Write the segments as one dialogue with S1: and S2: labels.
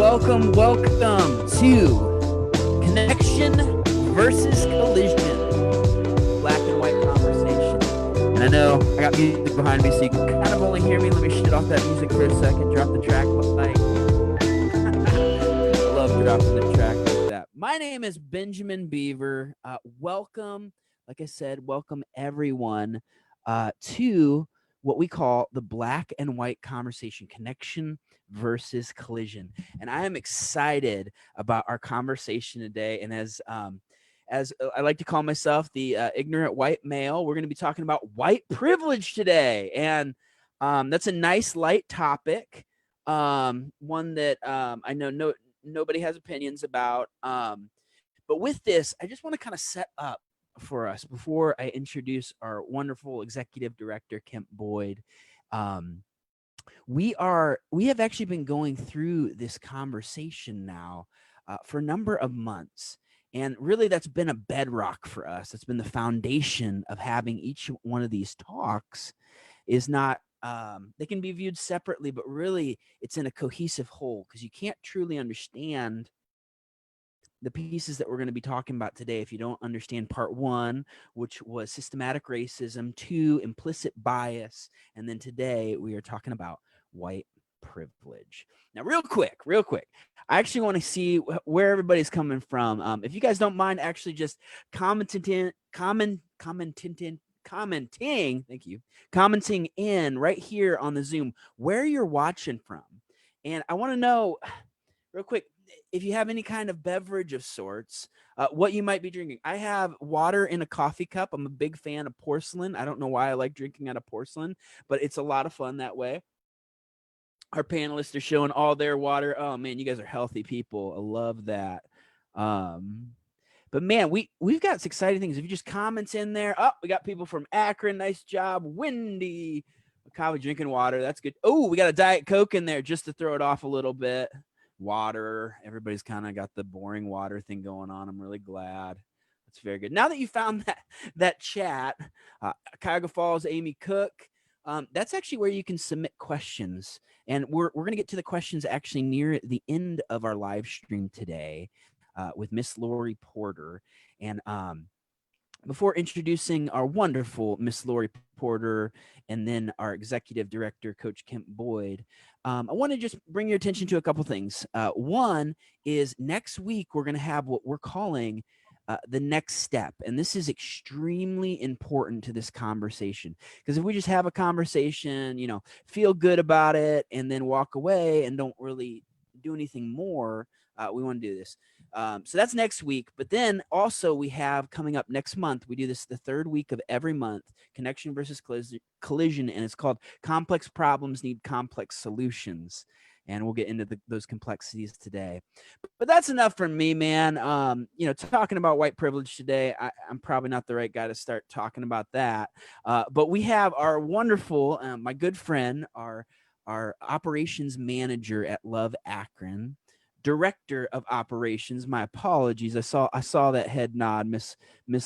S1: welcome to Connection versus Collision, black and white conversation. And I know I got music behind me, so you can kind of only hear me. Let me shut off that music for a second, drop the track like I love dropping the track like that. My name is Benjamin Beaver. Welcome, like I said, welcome everyone to what we call the black and white conversation, connection versus collision. And I am excited about our conversation today. And as I like to call myself the ignorant white male, we're going to be talking about white privilege today. And that's a nice light topic, one that I know nobody has opinions about. But with this, I just want to kind of set up for us before I introduce our wonderful executive director, Kemp Boyd. We have actually been going through this conversation now for a number of months. And really, that's been a bedrock for us. That's been the foundation of having each one of these talks. Is not they can be viewed separately, but really it's in a cohesive whole, because you can't truly understand the pieces that we're going to be talking about today if you don't understand part one, which was systematic racism, two, implicit bias, and then today we are talking about white privilege. Now, real quick, I actually want to see where everybody's coming from. If you guys don't mind actually just commenting, thank you, commenting in right here on the Zoom where you're watching from. And I want to know real quick, if you have any kind of beverage of sorts, what you might be drinking. I have water in a coffee cup. I'm a big fan of porcelain. I don't know why I like drinking out of porcelain, but it's a lot of fun that way. Our panelists are showing all their water. Oh man, you guys are healthy people. I love that. But man, we've got some exciting things. If you just comments in there, we got people from Akron. Nice job, Wendy. Coffee, drinking water. That's good. Oh, we got a Diet Coke in there just to throw it off a little bit. Water. Everybody's kind of got the boring water thing going on. I'm really glad. That's very good. Now that you found that chat, Cuyahoga Falls, Amy Cook, that's actually where you can submit questions. And we're going to get to the questions actually near the end of our live stream today with Miss Lori Porter. And before introducing our wonderful Miss Lori Porter and then our executive director, Coach Kemp Boyd, I want to just bring your attention to a couple things. One is next week, we're going to have what we're calling the next step. And this is extremely important to this conversation, because if we just have a conversation, feel good about it and then walk away and don't really do anything more, we want to do this. So that's next week. But then also we have coming up next month, we do this the third week of every month, connection versus collision. And it's called Complex Problems Need Complex Solutions. And we'll get into those complexities today. But that's enough for me, man. Talking about white privilege today, I'm probably not the right guy to start talking about that. But we have our wonderful, my good friend, our operations manager at Love Akron, director of operations. My apologies. I saw that head nod, Miss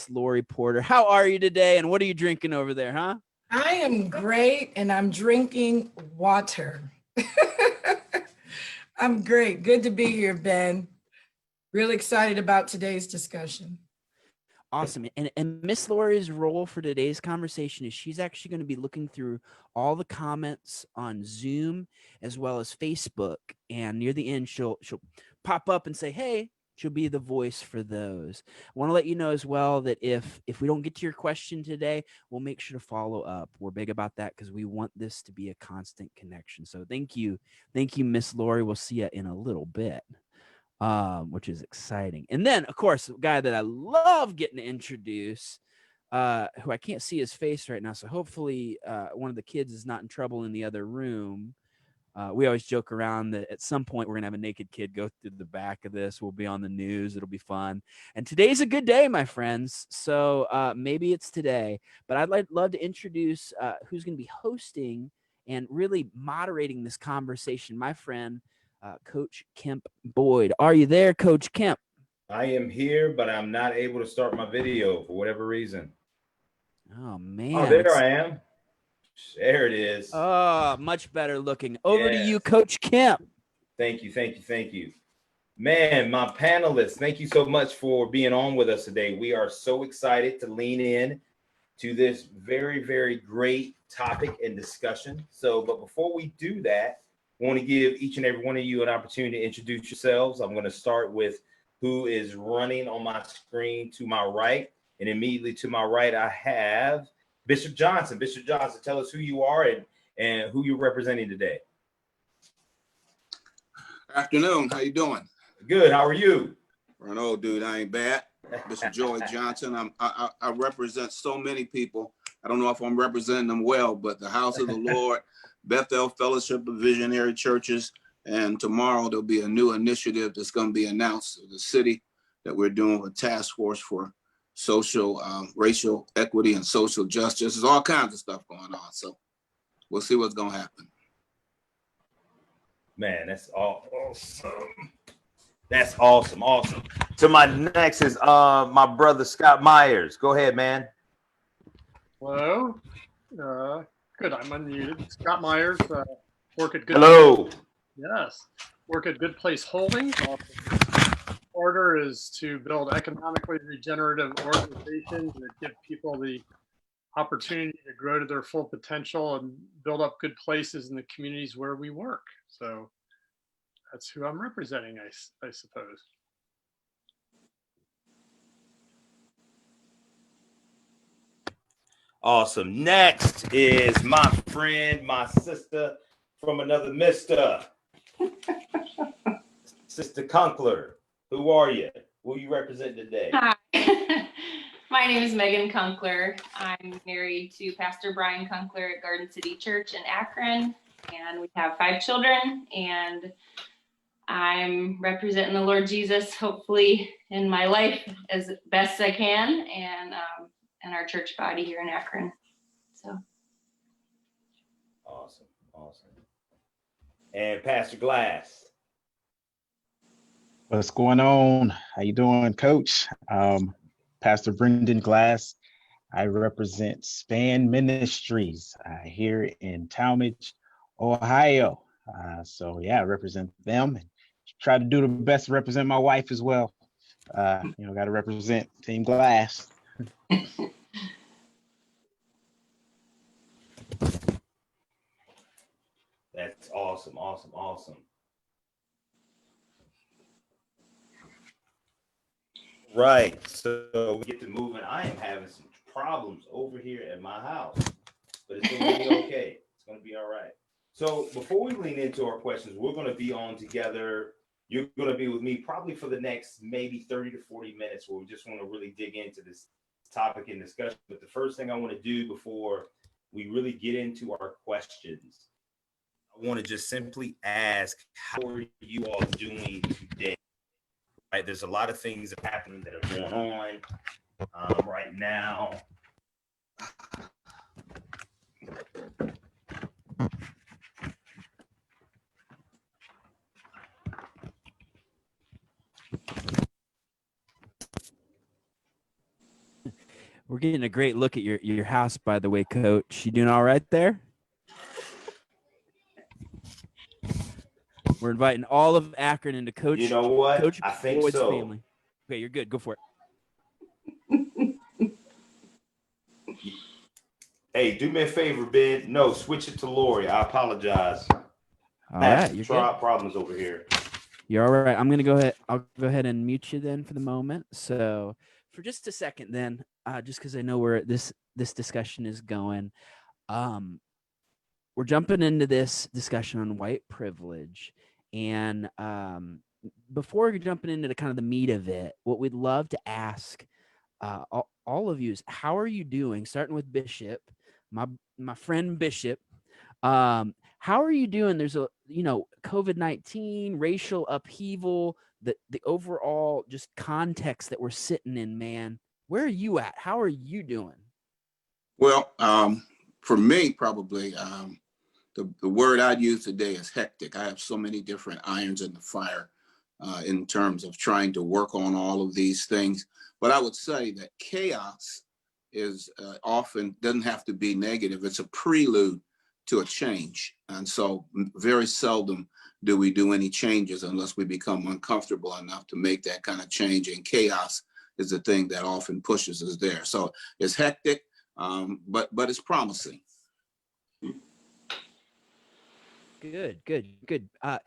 S1: Lori Porter. How are you today? And what are you drinking over there, huh?
S2: I am great, and I'm drinking water. I'm great. Good to be here, Ben. Really excited about today's discussion.
S1: Awesome. And Miss Lori's role for today's conversation is she's actually going to be looking through all the comments on Zoom as well as Facebook. And near the end, she'll pop up and say, hey, she'll be the voice for those. I want to let you know as well that if we don't get to your question today, we'll make sure to follow up. We're big about that because we want this to be a constant connection. So thank you, Miss Lori. We'll see you in a little bit. Which is exciting. And then, of course, a guy that I love getting to introduce, who I can't see his face right now, so hopefully one of the kids is not in trouble in the other room. We always joke around that at some point we're going to have a naked kid go through the back of this. We'll be on the news. It'll be fun. And today's a good day, my friends. So maybe it's today. But I'd love to introduce who's going to be hosting and really moderating this conversation, my friend, Coach Kemp Boyd. Are you there, Coach Kemp?
S3: I am here, but I'm not able to start my video for whatever reason.
S1: Oh, man.
S3: Oh, there I am. There it is.
S1: Oh, much better looking. Over to you, Coach Kemp.
S3: Thank you, thank you, thank you. Man, my panelists, thank you so much for being on with us today. We are so excited to lean in to this very, very great topic and discussion. But before we do that, I want to give each and every one of you an opportunity to introduce yourselves. I'm going to start with who is running on my screen to my right. And immediately to my right, I have Bishop Johnson. Bishop Johnson, tell us who you are and who you're representing today.
S4: Afternoon, how you doing?
S3: Good, how are you?
S4: For an old dude, I ain't bad. Bishop Joey Johnson. I represent so many people. I don't know if I'm representing them well, but the House of the Lord, Bethel Fellowship of Visionary Churches, and tomorrow there'll be a new initiative that's going to be announced to the city that we're doing a task force for social, racial equity and social justice. There's all kinds of stuff going on. So we'll see what's going to happen.
S3: Man, that's awesome. That's awesome. Awesome. So my next is my brother Scott Myers. Go ahead, man.
S5: Hello. Good. I'm unmuted. Scott Myers. Work at Good.
S3: Hello.
S5: Yes. Work at Good Place Holdings. Order is to build economically regenerative organizations that give people the opportunity to grow to their full potential and build up good places in the communities where we work. So that's who I'm representing, I suppose.
S3: Awesome. Next is my friend, my sister from another mister, Sister Kunkler. Who are you? Who you represent today?
S6: Hi, my name is Megan Kunkler. I'm married to Pastor Brian Kunkler at Garden City Church in Akron, and we have 5 children, and I'm representing the Lord Jesus, hopefully in my life as best I can, and our church body here in Akron. So
S3: Awesome. Awesome. And Pastor Glass.
S7: What's going on? How you doing, Coach? Pastor Bryndon Glass. I represent Span Ministries here in Talmadge, Ohio. So yeah, I represent them and try to do the best to represent my wife as well. Got to represent Team Glass.
S3: That's awesome. Awesome. Awesome. Right. So we get to moving. I am having some problems over here at my house, but it's going to be okay. It's going to be all right. So before we lean into our questions, we're going to be on together. You're going to be with me probably for the next maybe 30 to 40 minutes where we just want to really dig into this topic and discussion. But the first thing I want to do before we really get into our questions, I want to just simply ask, how are you all doing today? Right, there's a lot of things that are happening that are going on right now.
S1: We're getting a great look at your house, by the way, Coach. You doing all right there? We're inviting all of Akron into Coach.
S3: You know what?
S1: Coach
S3: I think
S1: Boyd's
S3: so.
S1: family. Okay, you're good. Go for it.
S3: Hey, do me a favor, Ben. No, switch it to Lori. I apologize.
S1: All right, you're good.
S3: Problems over here.
S1: You're all right. I'm gonna go ahead. I'll go ahead and mute you then for the moment. So for just a second, then, just because I know where this discussion is going, we're jumping into this discussion on white privilege, and before we're jumping into the kind of the meat of it, what we'd love to ask all of you is, how are you doing? Starting with Bishop, my friend Bishop. How are you doing? There's a COVID-19, racial upheaval, the overall just context that we're sitting in, man. Where are you at? How are you doing?
S4: Well, for me, probably the word I'd use today is hectic. I have so many different irons in the fire in terms of trying to work on all of these things. But I would say that chaos is often doesn't have to be negative. It's a prelude to a change. And so very seldom do we do any changes unless we become uncomfortable enough to make that kind of change. And chaos is the thing that often pushes us there. So it's hectic, but it's promising.
S1: Good. How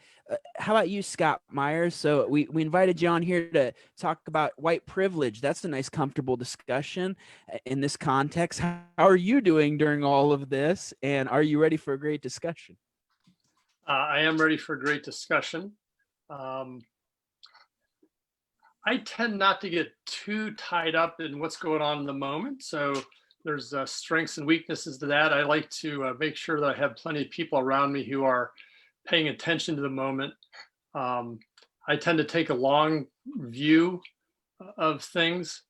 S1: about you, Scott Myers? So we invited you on here to talk about white privilege. That's a nice, comfortable discussion in this context. How are you doing during all of this? And are you ready for a great discussion?
S5: I am ready for a great discussion. I tend not to get too tied up in what's going on in the moment. So there's strengths and weaknesses to that. I like to make sure that I have plenty of people around me who are paying attention to the moment. I tend to take a long view of things.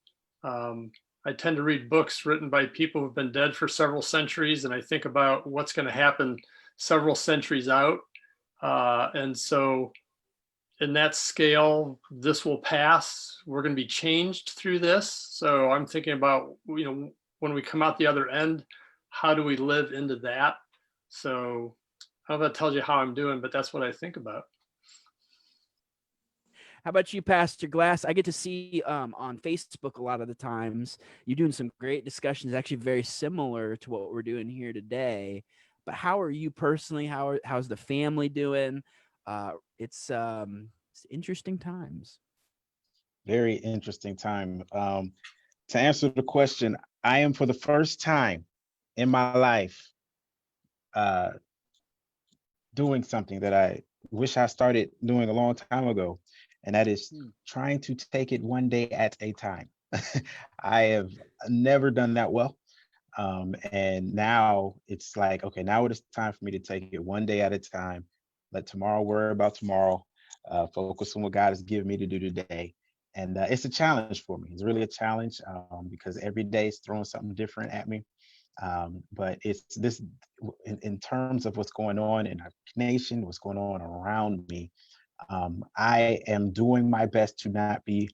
S5: I tend to read books written by people who've been dead for several centuries, and I think about what's going to happen several centuries out. And so in that scale, this will pass. We're going to be changed through this. So I'm thinking about, when we come out the other end, how do we live into that? So I don't know if that tells you how I'm doing, but that's what I think about.
S1: How about you, Pastor Glass? I get to see on Facebook a lot of the times you're doing some great discussions, actually very similar to what we're doing here today. But how are you personally? How's the family doing? It's interesting times.
S7: Very interesting time. To answer the question, I am for the first time in my life doing something that I wish I started doing a long time ago, and that is trying to take it one day at a time. I have never done that well. And now it's like, okay, now it is time for me to take it one day at a time. Let tomorrow worry about tomorrow. Focus on what God has given me to do today. And it's a challenge for me. It's really a challenge because every day is throwing something different at me. But it's this in terms of what's going on in our nation, what's going on around me. I am doing my best to not be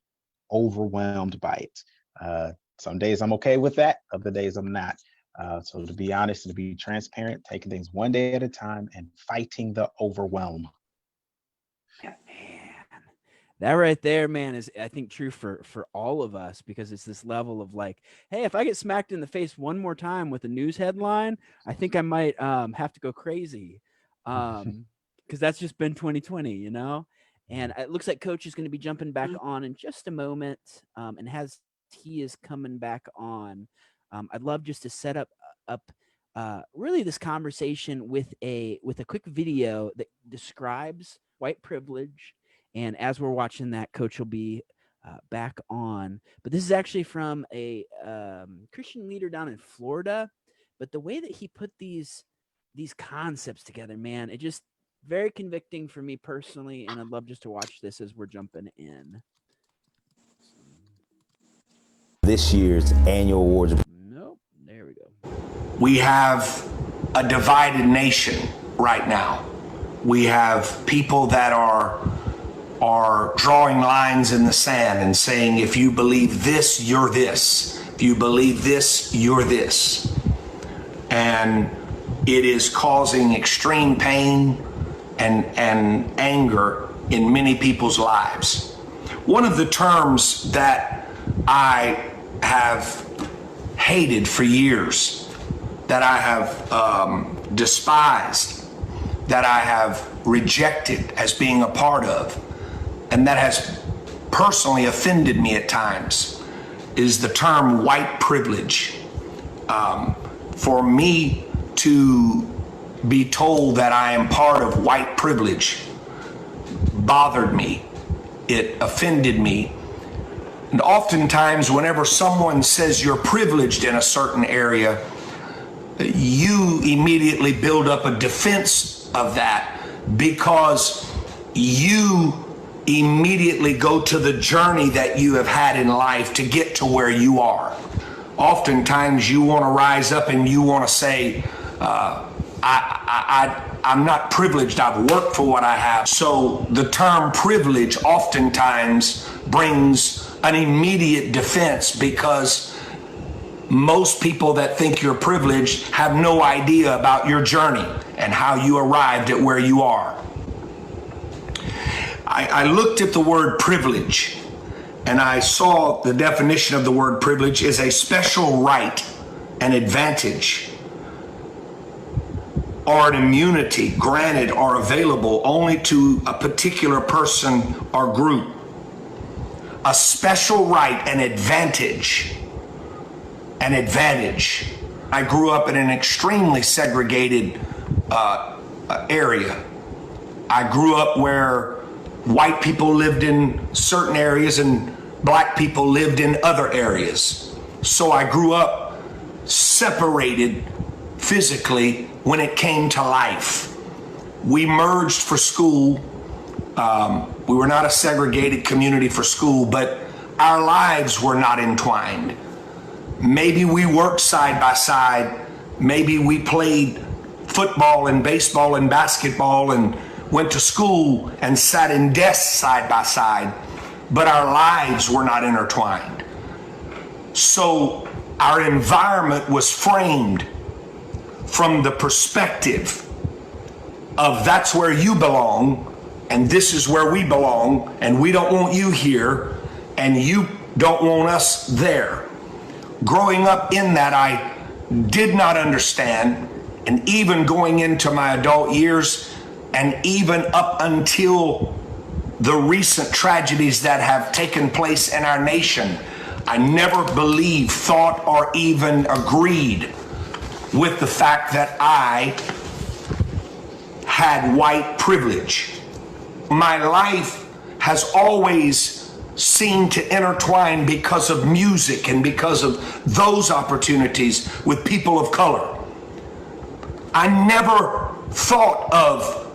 S7: overwhelmed by it. Some days I'm okay with that, other days I'm not. So to be honest and to be transparent, taking things one day at a time and fighting the overwhelm.
S1: Man, that right there, man, is I think true for all of us, because it's this level of like, hey, if I get smacked in the face one more time with a news headline, I think I might have to go crazy, because that's just been 2020, And it looks like Coach is going to be jumping back on in just a moment, and he is coming back on. I'd love just to set up really this conversation with a quick video that describes white privilege. And as we're watching that, Coach will be back on. But this is actually from a Christian leader down in Florida. But the way that he put these concepts together, man, it just very convicting for me personally. And I'd love just to watch this as we're jumping in.
S8: This year's annual awards.
S1: Nope. There we go.
S9: We have a divided nation right now. We have people that are drawing lines in the sand and saying, if you believe this, you're this. If you believe this, you're this. And it is causing extreme pain and anger in many people's lives. One of the terms that I have hated for years, that I have despised, that I have rejected as being a part of, and that has personally offended me at times, is the term white privilege. For me to be told that I am part of white privilege bothered me. It offended me. And oftentimes, whenever someone says you're privileged in a certain area, you immediately build up a defense of that because you immediately go to the journey that you have had in life to get to where you are. Oftentimes, you want to rise up and you want to say, I'm not privileged, I've worked for what I have. So the term privilege oftentimes brings an immediate defense because most people that think you're privileged have no idea about your journey and how you arrived at where you are. I looked at the word privilege, and I saw the definition of the word privilege is a special right, an advantage, or an immunity granted or available only to a particular person or group. A special right, an advantage, an advantage. I grew up in an extremely segregated area. I grew up where white people lived in certain areas and black people lived in other areas. So I grew up separated physically when it came to life. We merged for school. We were not a segregated community for school, but our lives were not entwined. Maybe we worked side by side. Maybe we played football and baseball and basketball and went to school and sat in desks side by side, but our lives were not intertwined. So our environment was framed from the perspective of that's where you belong and this is where we belong, and we don't want you here and you don't want us there. Growing up in that, I did not understand, and even going into my adult years and even up until the recent tragedies that have taken place in our nation, I never believed, thought, or even agreed with the fact that I had white privilege. My life has always seemed to intertwine because of music and because of those opportunities with people of color. I never thought of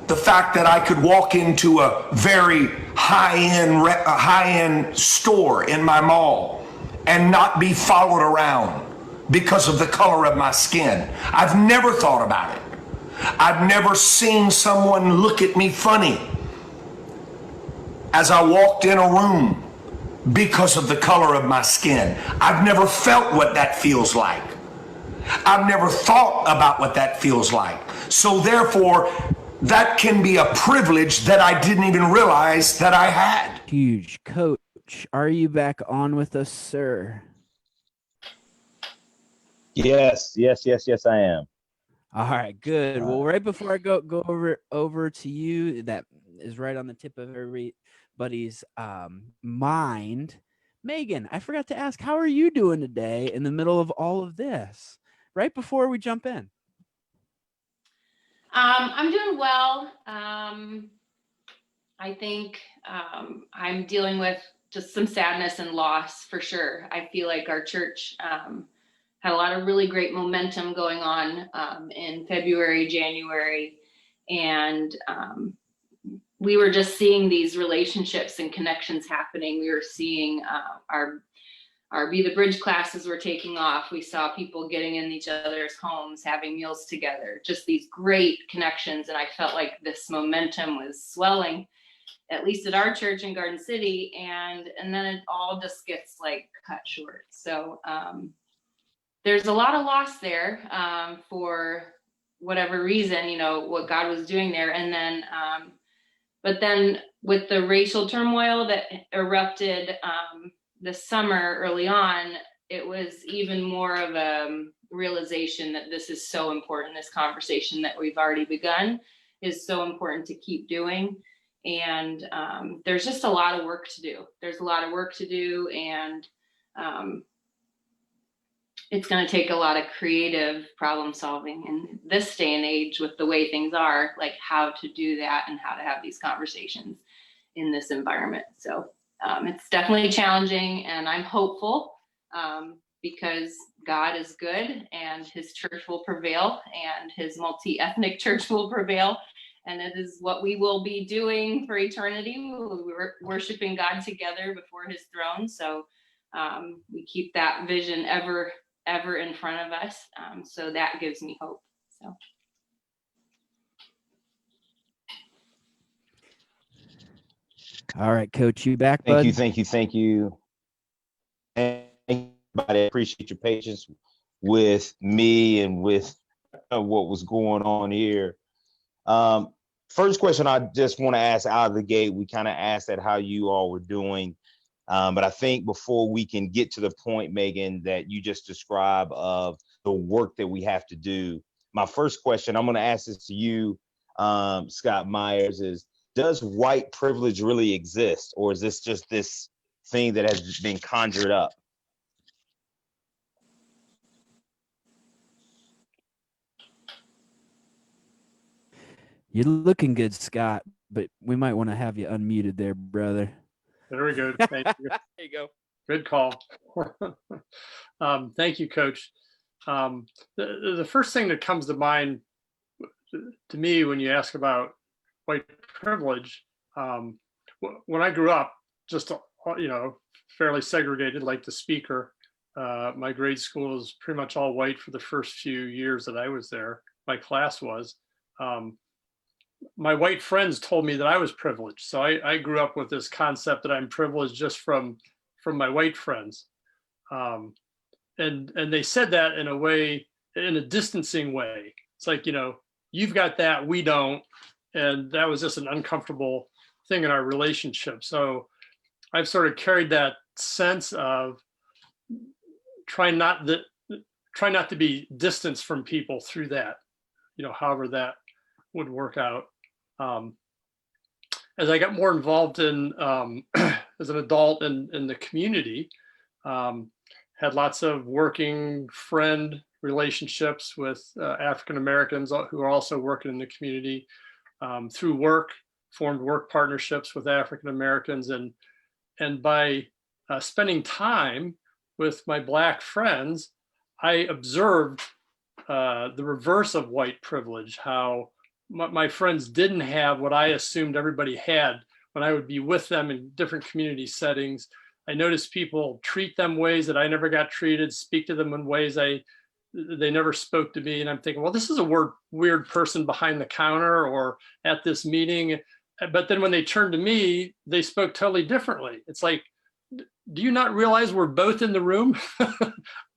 S9: the fact that I could walk into a very high-end store in my mall and not be followed around because of the color of my skin. I've never thought about it. I've never seen someone look at me funny as I walked in a room because of the color of my skin. I've never felt what that feels like. I've never thought about what that feels like. So therefore, that can be a privilege that I didn't even realize that I had.
S1: Huge. Coach, are you back on with us, sir?
S8: Yes, I am.
S1: All right, good. Well, right before I go over to you, that is right on the tip of everybody's mind. Megan, I forgot to ask, how are you doing today in the middle of all of this? Right before we jump in.
S6: I'm doing well. I think I'm dealing with just some sadness and loss for sure. I feel like our church had a lot of really great momentum going on in February, January, and we were just seeing these relationships and connections happening. We were seeing our Be the Bridge classes were taking off. We saw people getting in each other's homes, having meals together, just these great connections. And I felt like this momentum was swelling, at least at our church in Garden City. And then it all just gets like cut short. So there's a lot of loss there for whatever reason, you know, what God was doing there. And then, but then with the racial turmoil that erupted this summer early on, it was even more of a realization that this is so important. This conversation that we've already begun is so important to keep doing. And there's just a lot of work to do. There's a lot of work to do. And it's going to take a lot of creative problem solving in this day and age with the way things are, like how to do that and how to have these conversations in this environment. So it's definitely challenging, and I'm hopeful because God is good and his church will prevail and his multi-ethnic church will prevail. And it is what we will be doing for eternity. We're worshiping God together before his throne. So we keep that vision ever in front of us. So that gives me hope. So.
S1: All right, Coach, you back, bud?
S8: Thank you. Everybody, appreciate your patience with me and with what was going on here. First question I just want to ask out of the gate, we kind of asked that how you all were doing. But I think before we can get to the point, Megan, that you just described of the work that we have to do, my first question, I'm going to ask this to you, Scott Myers, is does white privilege really exist? Or is this just this thing that has been conjured up?
S1: You're looking good, Scott, but we might want to have you unmuted there, brother.
S5: Very good. Thank you.
S1: There you go.
S5: Good call. Thank you, Coach. The first thing that comes to mind to me when you ask about white privilege, when I grew up, just fairly segregated, like the speaker, my grade school was pretty much all white for the first few years that I was there. My class was. My white friends told me that I was privileged. So I grew up with this concept that I'm privileged just from my white friends. And they said that in a way, in a distancing way. It's like, you've got that, we don't. And that was just an uncomfortable thing in our relationship. So I've sort of carried that sense of try not to be distanced from people through that, however that would work out. As I got more involved in as an adult in the community, had lots of working friend relationships with African Americans who are also working in the community. Through work, formed work partnerships with African Americans, and by spending time with my Black friends, I observed the reverse of white privilege, how my friends didn't have what I assumed everybody had when I would be with them in different community settings. I noticed people treat them ways that I never got treated, speak to them in ways they never spoke to me. And I'm thinking, well, this is a weird person behind the counter or at this meeting. But then when they turned to me, they spoke totally differently. It's like, do you not realize we're both in the room?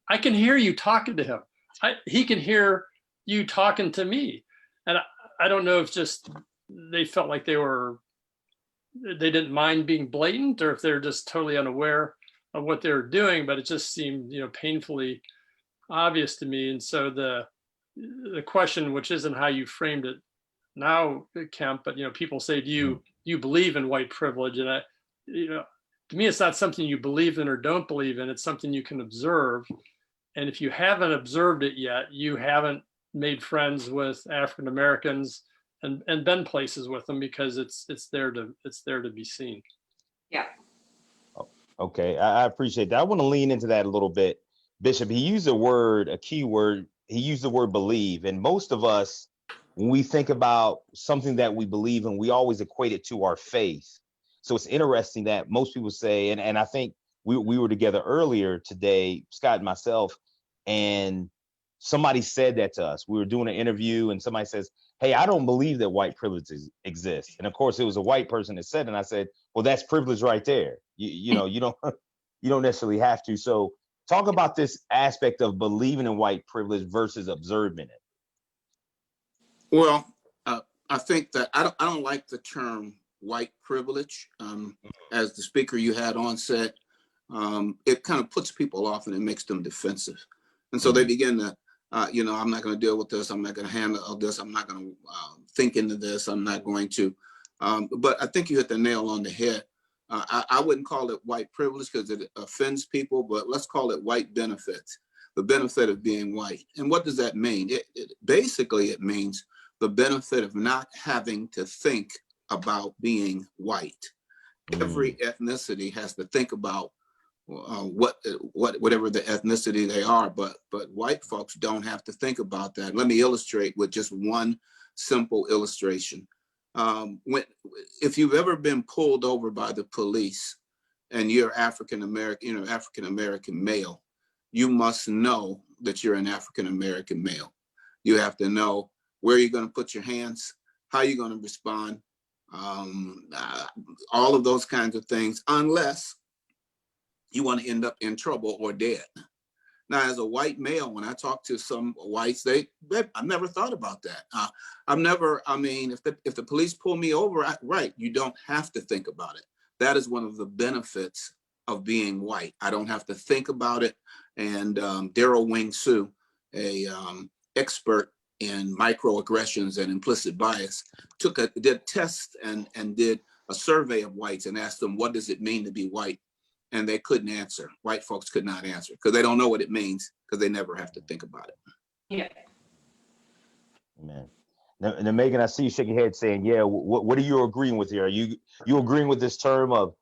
S5: I can hear you talking to him. He can hear you talking to me. And I don't know if just they felt like they didn't mind being blatant, or if they're just totally unaware of what they were doing, but it just seemed, painfully obvious to me. And so the question, which isn't how you framed it now, Kemp, but people say, do you believe in white privilege? And to me, it's not something you believe in or don't believe in. It's something you can observe. And if you haven't observed it yet, you haven't made friends with African Americans and been places with them, because it's there to be seen.
S6: Yeah.
S8: Okay, I appreciate that. I want to lean into that a little bit. Bishop, he used a key word. He used the word believe. And most of us, when we think about something that we believe in, we always equate it to our faith. So it's interesting that most people say, and I think we were together earlier today, Scott and myself, and somebody said that to us. We were doing an interview and somebody says, hey, I don't believe that white privilege exists. And of course, it was a white person that said it. And I said, well, that's privilege right there. You don't necessarily have to. So talk about this aspect of believing in white privilege versus observing it.
S4: Well, I think that I don't like the term white privilege. As the speaker you had on said, it kind of puts people off and it makes them defensive. And so they begin to, I'm not going to deal with this. I'm not going to handle this. I'm not going to think into this. I'm not going to. But I think you hit the nail on the head. I wouldn't call it white privilege because it offends people, but let's call it white benefits, the benefit of being white. And what does that mean? Basically, it means the benefit of not having to think about being white. Every ethnicity has to think about whatever the ethnicity they are, but white folks don't have to think about that. Let me illustrate with just one simple illustration. If you've ever been pulled over by the police and you're African American male, you must know that you're an African American male. You have to know where you're going to put your hands, how you're going to respond, all of those kinds of things, unless you want to end up in trouble or dead. Now, as a white male, when I talk to some whites, I've never thought about that. I mean, if the police pull me over, right, you don't have to think about it. That is one of the benefits of being white. I don't have to think about it. And Daryl Wing Sue, a expert in microaggressions and implicit bias, did tests and did a survey of whites and asked them, what does it mean to be white? And they couldn't answer. White folks could not answer because they don't know what it means because they never have to think about it.
S6: Yeah.
S8: Man. Now, Megan, I see you shaking your head saying, yeah, what are you agreeing with here? Are you agreeing with this term of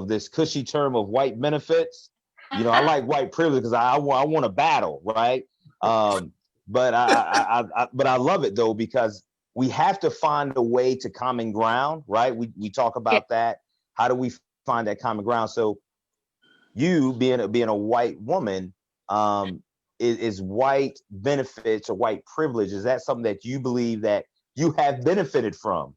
S8: this cushy term of white benefits? You know, I like white privilege because I want to battle, right? But I love it though, because we have to find a way to common ground, right? We talk about that. How do we find that common ground? So you being a white woman, is white benefits or white privilege, is that something that you believe that you have benefited from?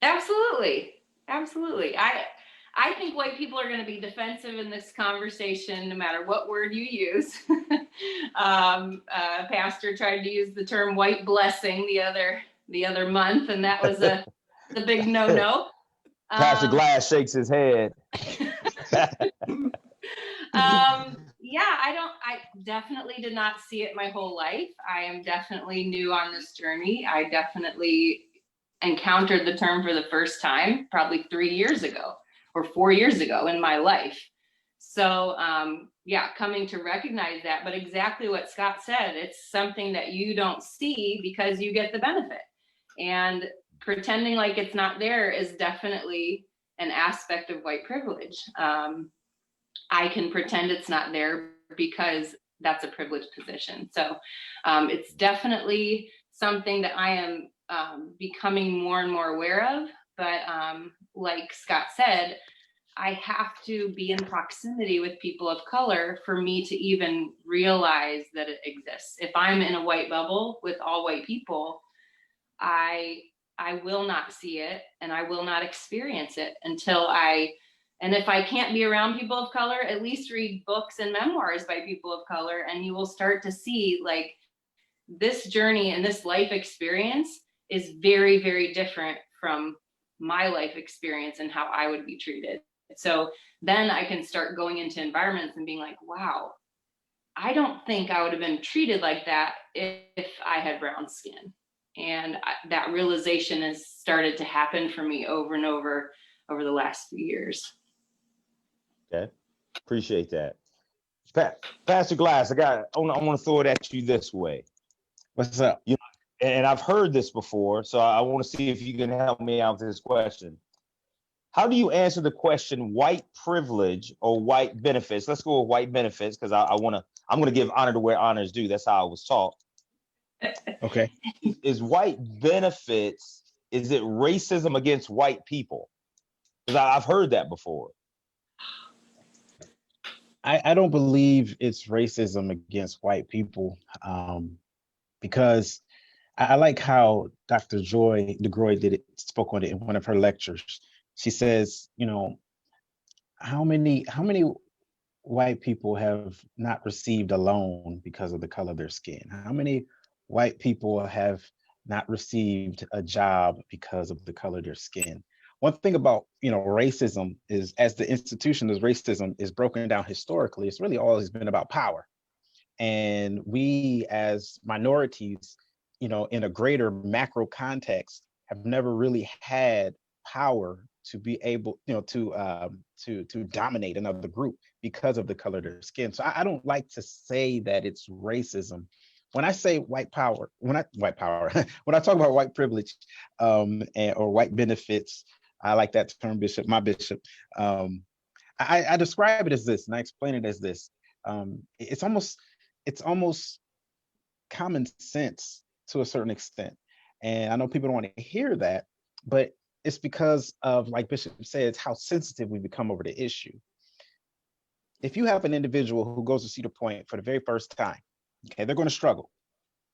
S6: Absolutely. I think white people are going to be defensive in this conversation, no matter what word you use. Pastor tried to use the term white blessing the other month, and that was the big no-no.
S8: Pastor Glass shakes his head.
S6: Yeah, I definitely did not see it my whole life. I am definitely new on this journey. I definitely encountered the term for the first time probably 3 years ago or 4 years ago in my life. So yeah, coming to recognize that, but exactly what Scott said, it's something that you don't see because you get the benefit. And pretending like it's not there is definitely an aspect of white privilege. I can pretend it's not there because that's a privileged position. So it's definitely something that I am becoming more and more aware of. But like Scott said, I have to be in proximity with people of color for me to even realize that it exists. If I'm in a white bubble with all white people, I will not see it and I will not experience it until and if I can't be around people of color, at least read books and memoirs by people of color, and you will start to see like this journey and this life experience is very, very different from my life experience and how I would be treated. So then I can start going into environments and being like, wow, I don't think I would have been treated like that if I had brown skin. And that realization has started to happen for me over and over the last few years.
S8: Okay, appreciate that. Pastor Glass, I want to throw it at you this way.
S7: What's up?
S8: You know, and I've heard this before, so I want to see if you can help me out with this question. How do you answer the question white privilege or white benefits? Let's go with white benefits because I'm going to give honor to where honor is due. That's how I was taught.
S7: Okay.
S8: Is white benefits, is it racism against white people? Because I've heard that before.
S7: I don't believe it's racism against white people, because I like how Dr. Joy DeGroy spoke on it in one of her lectures. She says, you know, how many white people have not received a loan because of the color of their skin? How many white people have not received a job because of the color of their skin? One thing about, you know, racism is, as the institution of racism is broken down historically, it's really always been about power. And we as minorities, you know, in a greater macro context, have never really had power to be able, you know, to dominate another group because of the color of their skin. So I don't like to say that it's racism. When I say white power, when I talk about white privilege or white benefits, I like that term, Bishop, my bishop. I describe it as this, and I explain it as this. It's almost common sense to a certain extent. And I know people don't want to hear that, but it's because of, like Bishop said, it's how sensitive we become over the issue. If you have an individual who goes to Cedar Point for the very first time, okay, they're going to struggle.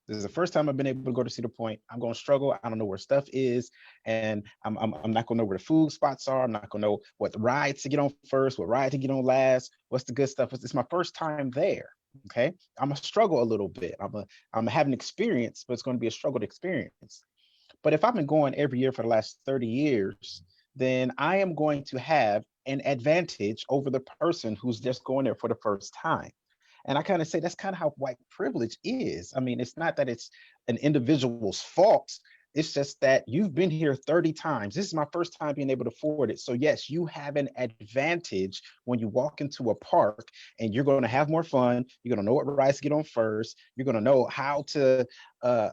S7: This is the first time I've been able to go to Cedar Point. I'm going to struggle. I don't know where stuff is. And I'm not going to know where the food spots are. I'm not going to know what rides to get on first, what ride to get on last, what's the good stuff. It's my first time there. Okay, I'm gonna struggle a little bit. I'm gonna have an experience, but it's going to be a struggled experience. But if I've been going every year for the last 30 years, then I am going to have an advantage over the person who's just going there for the first time. And I kind of say that's kind of how white privilege is. I mean, it's not that it's an individual's fault. It's just that you've been here 30 times. This is my first time being able to afford it. So yes, you have an advantage when you walk into a park, and you're going to have more fun. You're going to know what rides to get on first. You're going to know how to, how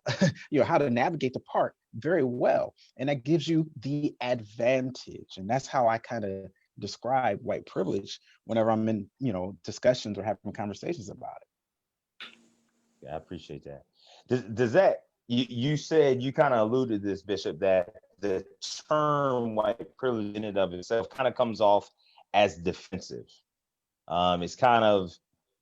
S7: to navigate the park very well. And that gives you the advantage. And that's how I kind of describe white privilege whenever I'm in, discussions or having conversations about it.
S8: Yeah, I appreciate that. Does that, you said, you kind of alluded to this, Bishop, that the term white privilege in and of itself kind of comes off as defensive. It's kind of,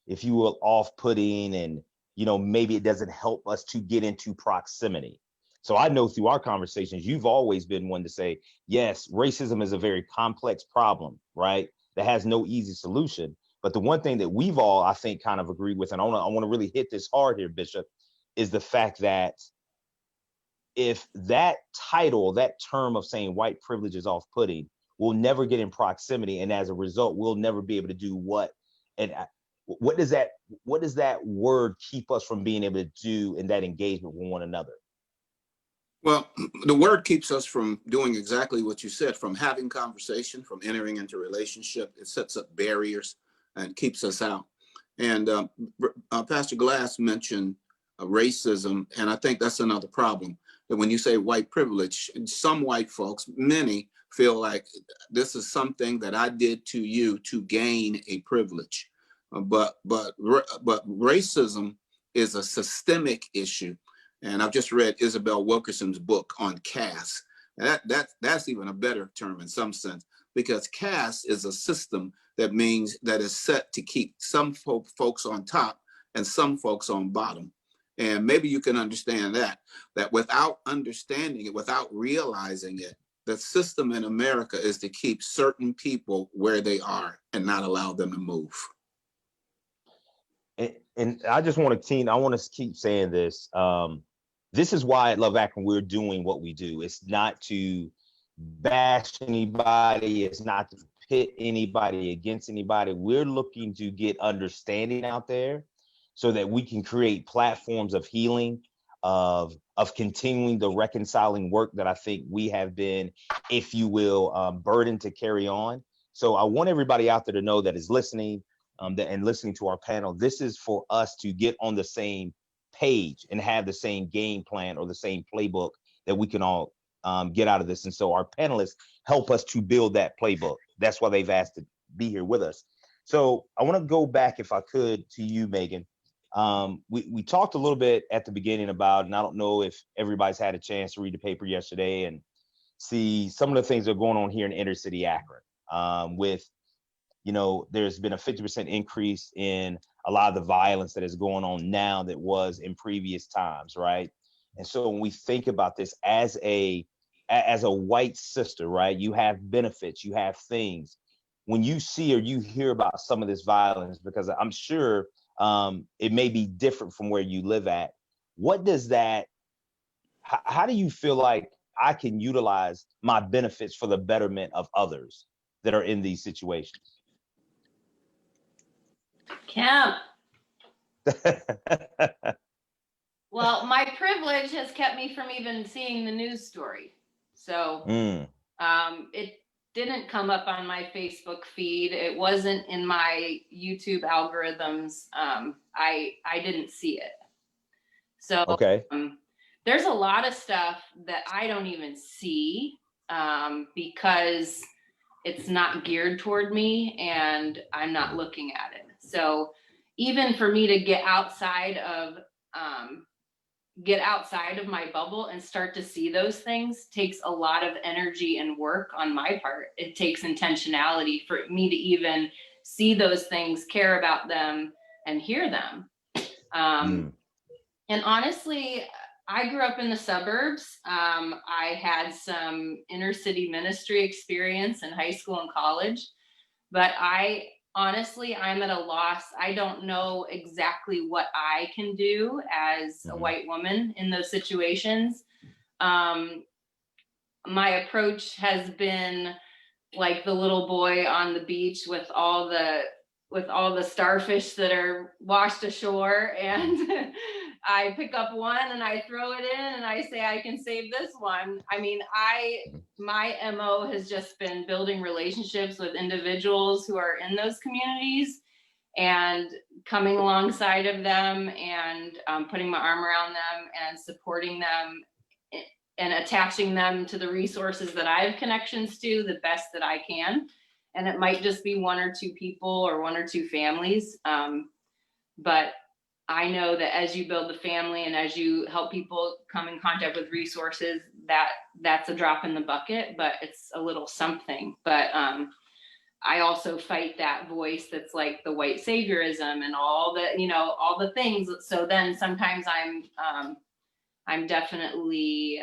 S8: if you will, off-putting, and maybe it doesn't help us to get into proximity. So I know through our conversations, you've always been one to say, yes, racism is a very complex problem, right? That has no easy solution. But the one thing that we've all, I think, kind of agreed with, and I want to really hit this hard here, Bishop, is the fact that if that title, that term of saying white privilege is off-putting, we'll never get in proximity, and as a result, we'll never be able to do what does that word keep us from being able to do in that engagement with one another?
S4: Well, the word keeps us from doing exactly what you said, from having conversation, from entering into relationship. It sets up barriers and keeps us out. And Pastor Glass mentioned racism, and I think that's another problem. That when you say white privilege, some white folks, many, feel like this is something that I did to you to gain a privilege. But racism is a systemic issue. And I've just read Isabel Wilkerson's book on caste. That's even a better term in some sense, because caste is a system that means that is set to keep some folks on top and some folks on bottom. And maybe you can understand that without understanding it, without realizing it, the system in America is to keep certain people where they are and not allow them to move.
S8: And I just want to keep saying this. This is why at Love Akron we're doing what we do. It's not to bash anybody. It's not to pit anybody against anybody. We're looking to get understanding out there so that we can create platforms of healing, of continuing the reconciling work that I think we have been, if you will, burdened to carry on. So I want everybody out there to know that is listening and listening to our panel. This is for us to get on the same page and have the same game plan or the same playbook that we can all get out of this. And so our panelists help us to build that playbook. That's why they've asked to be here with us. So I want to go back, if I could, to you, Megan. We talked a little bit at the beginning about, and I don't know if everybody's had a chance to read the paper yesterday and see some of the things that are going on here in inner city Akron with, there's been a 50% increase in a lot of the violence that is going on now that was in previous times, right? And so when we think about this as a white sister, right, you have benefits, you have things. When you see or you hear about some of this violence, because I'm sure it may be different from where you live at, how do you feel like I can utilize my benefits for the betterment of others that are in these situations?
S6: Camp. Well, my privilege has kept me from even seeing the news story. So it didn't come up on my Facebook feed. It wasn't in my YouTube algorithms. I didn't see it. So
S8: okay.
S6: There's a lot of stuff that I don't even see because it's not geared toward me and I'm not looking at it. So even for me to get outside of my bubble and start to see those things takes a lot of energy and work on my part. It takes intentionality for me to even see those things, care about them, and hear them. And honestly, I grew up in the suburbs. I had some inner city ministry experience in high school and college, but I honestly, I'm at a loss. I don't know exactly what I can do as a white woman in those situations. My approach has been like the little boy on the beach with all the starfish that are washed ashore, and I pick up one and I throw it in and I say I can save this one. I mean, my MO has just been building relationships with individuals who are in those communities and coming alongside of them and putting my arm around them and supporting them and attaching them to the resources that I have connections to the best that I can. And it might just be one or two people or one or two families. But I know that as you build the family and as you help people come in contact with resources, that's a drop in the bucket, but it's a little something. But I also fight that voice that's like the white saviorism and all the things. So then sometimes I'm definitely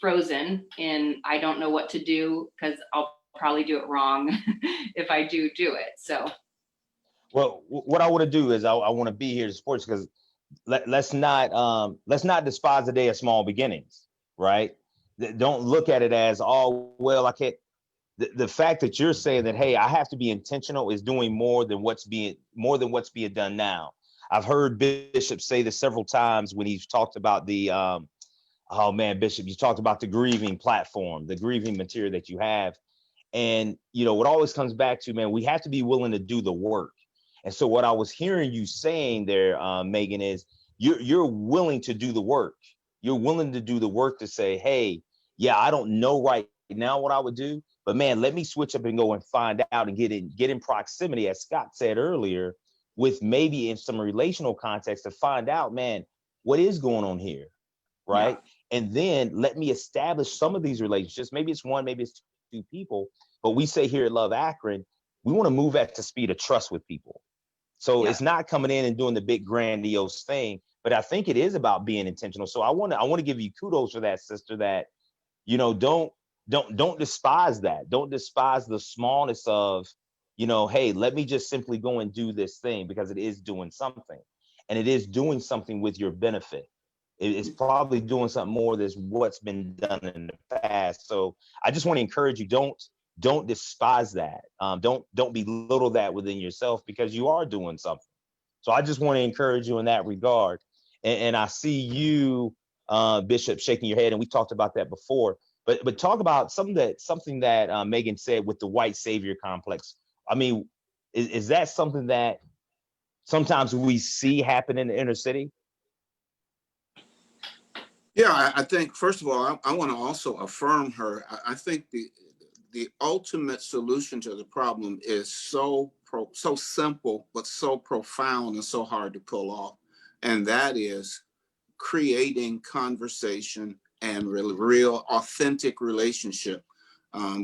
S6: frozen in I don't know what to do because I'll probably do it wrong if I do it. So.
S8: Well, what I want to do is I want to be here to support you because let's not despise the day of small beginnings, right? Don't look at it as, oh, well, I can't. The fact that you're saying that, hey, I have to be intentional is doing more than what's being done now. I've heard Bishop say this several times when he's talked about the oh man, Bishop, you talked about the grieving platform, the grieving material that you have. And what always comes back to, man, we have to be willing to do the work. And so what I was hearing you saying there, Megan, is you're willing to do the work. You're willing to do the work to say, hey, yeah, I don't know right now what I would do, but man, let me switch up and go and find out and get in proximity, as Scott said earlier, with maybe in some relational context to find out, man, what is going on here, right? Yeah. And then let me establish some of these relationships. Maybe it's one, maybe it's two people, but we say here at Love Akron, we want to move at the speed of trust with people. So it's not coming in and doing the big grandiose thing, but I think it is about being intentional. So I want to give you kudos for that, sister, that, don't despise that. Don't despise the smallness of, hey, let me just simply go and do this thing because it is doing something, and it is doing something with your benefit. It's probably doing something more than what's been done in the past. So I just want to encourage you, don't despise that. Don't belittle that within yourself because you are doing something. So I just want to encourage you in that regard. And I see you, Bishop, shaking your head, and we talked about that before. But talk about something that Megan said with the white savior complex. I mean, is that something that sometimes we see happen in the inner city?
S4: Yeah, I think, first of all, I want to also affirm her. I think the ultimate solution to the problem is so simple, but so profound and so hard to pull off. And that is creating conversation and real authentic relationship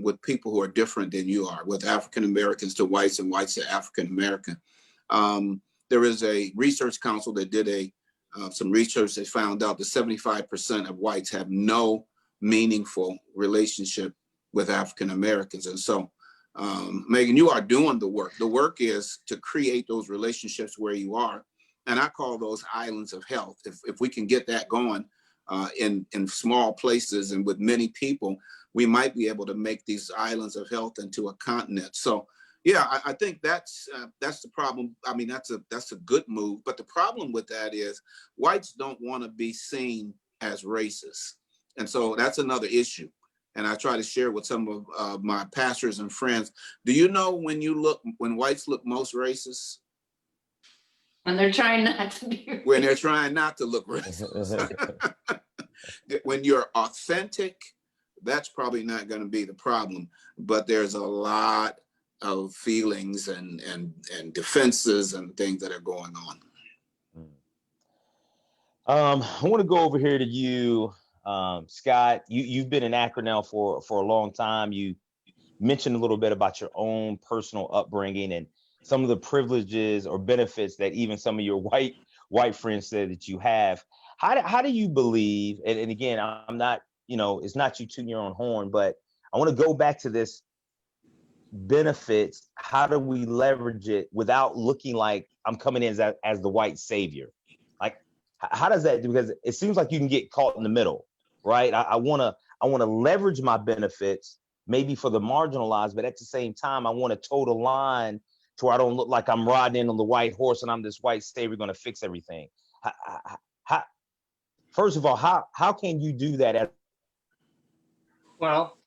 S4: with people who are different than you are, with African Americans to whites and whites to African American. There is a research council that did some research that found out that 75% of whites have no meaningful relationship with African Americans. And so, Megan, you are doing the work. The work is to create those relationships where you are. And I call those islands of health. If we can get that going in small places and with many people, we might be able to make these islands of health into a continent. So yeah, I think that's the problem. I mean, that's a good move. But the problem with that is whites don't want to be seen as racist. And so that's another issue. And I try to share with some of my pastors and friends. Do you know when whites look most racist?
S6: When they're trying not to be.
S4: When they're trying not to look racist. When you're authentic, that's probably not going to be the problem. But there's a lot of feelings and defenses and things that are going on.
S8: I want to go over here to you, Scott. You've been in Akron now for a long time. You mentioned a little bit about your own personal upbringing and some of the privileges or benefits that even some of your white friends said that you have. How do you believe? And again, I'm not, it's not you tooting your own horn, but I want to go back to this. benefits, how do we leverage it without looking like I'm coming in as the white savior? Like, how does that do? Because it seems like you can get caught in the middle, right? I want to leverage my benefits maybe for the marginalized, but at the same time, I want to toe the line to where I don't look like I'm riding in on the white horse and I'm this white savior going to fix everything. First of all, how can you do that?
S5: Well,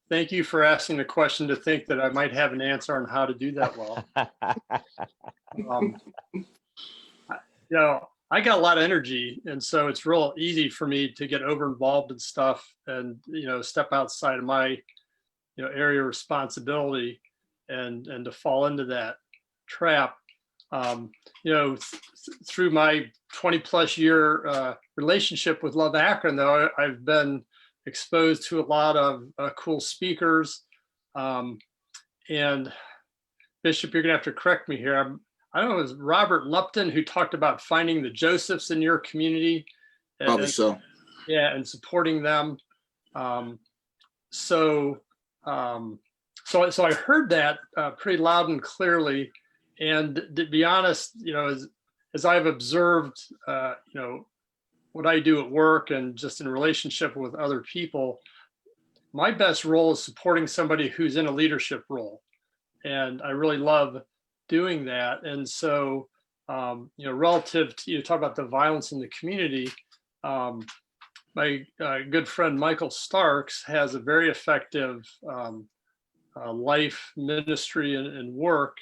S5: thank you for asking the question to think that I might have an answer on how to do that well. You know, I got a lot of energy, and so it's real easy for me to get over involved in stuff and, you know, step outside of my, you know, area of responsibility and to fall into that trap. You know, through my 20+ year relationship with Love Akron, though, I've been exposed to a lot of cool speakers. And Bishop, you're gonna have to correct me here. I don't know, it was Robert Lupton who talked about finding the Josephs in your community.
S4: Probably so.
S5: Yeah, and supporting them. So I heard that pretty loud and clearly. And to be honest, you know, as I've observed, you know, what I do at work and just in relationship with other people, my best role is supporting somebody who's in a leadership role. And I really love doing that. And so, you know, relative to, you talk about the violence in the community, my good friend Michael Starks has a very effective life ministry and work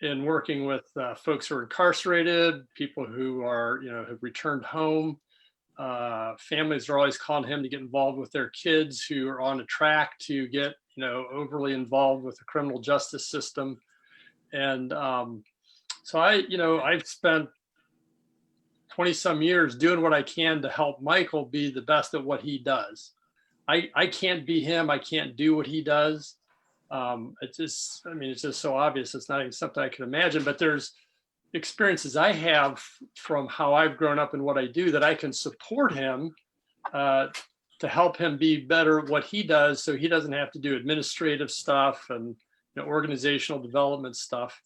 S5: in working with folks who are incarcerated, people who are, you know, have returned home. Families are always calling him to get involved with their kids who are on a track to get, you know, overly involved with the criminal justice system. And so I've spent 20 some years doing what I can to help Michael be the best at what he does. I can't be him. I can't do what he does. It's just, I mean, it's just so obvious. It's not even something I can imagine, but there's experiences I have from how I've grown up and what I do that I can support him to help him be better at what he does, so he doesn't have to do administrative stuff and, you know, organizational development stuff.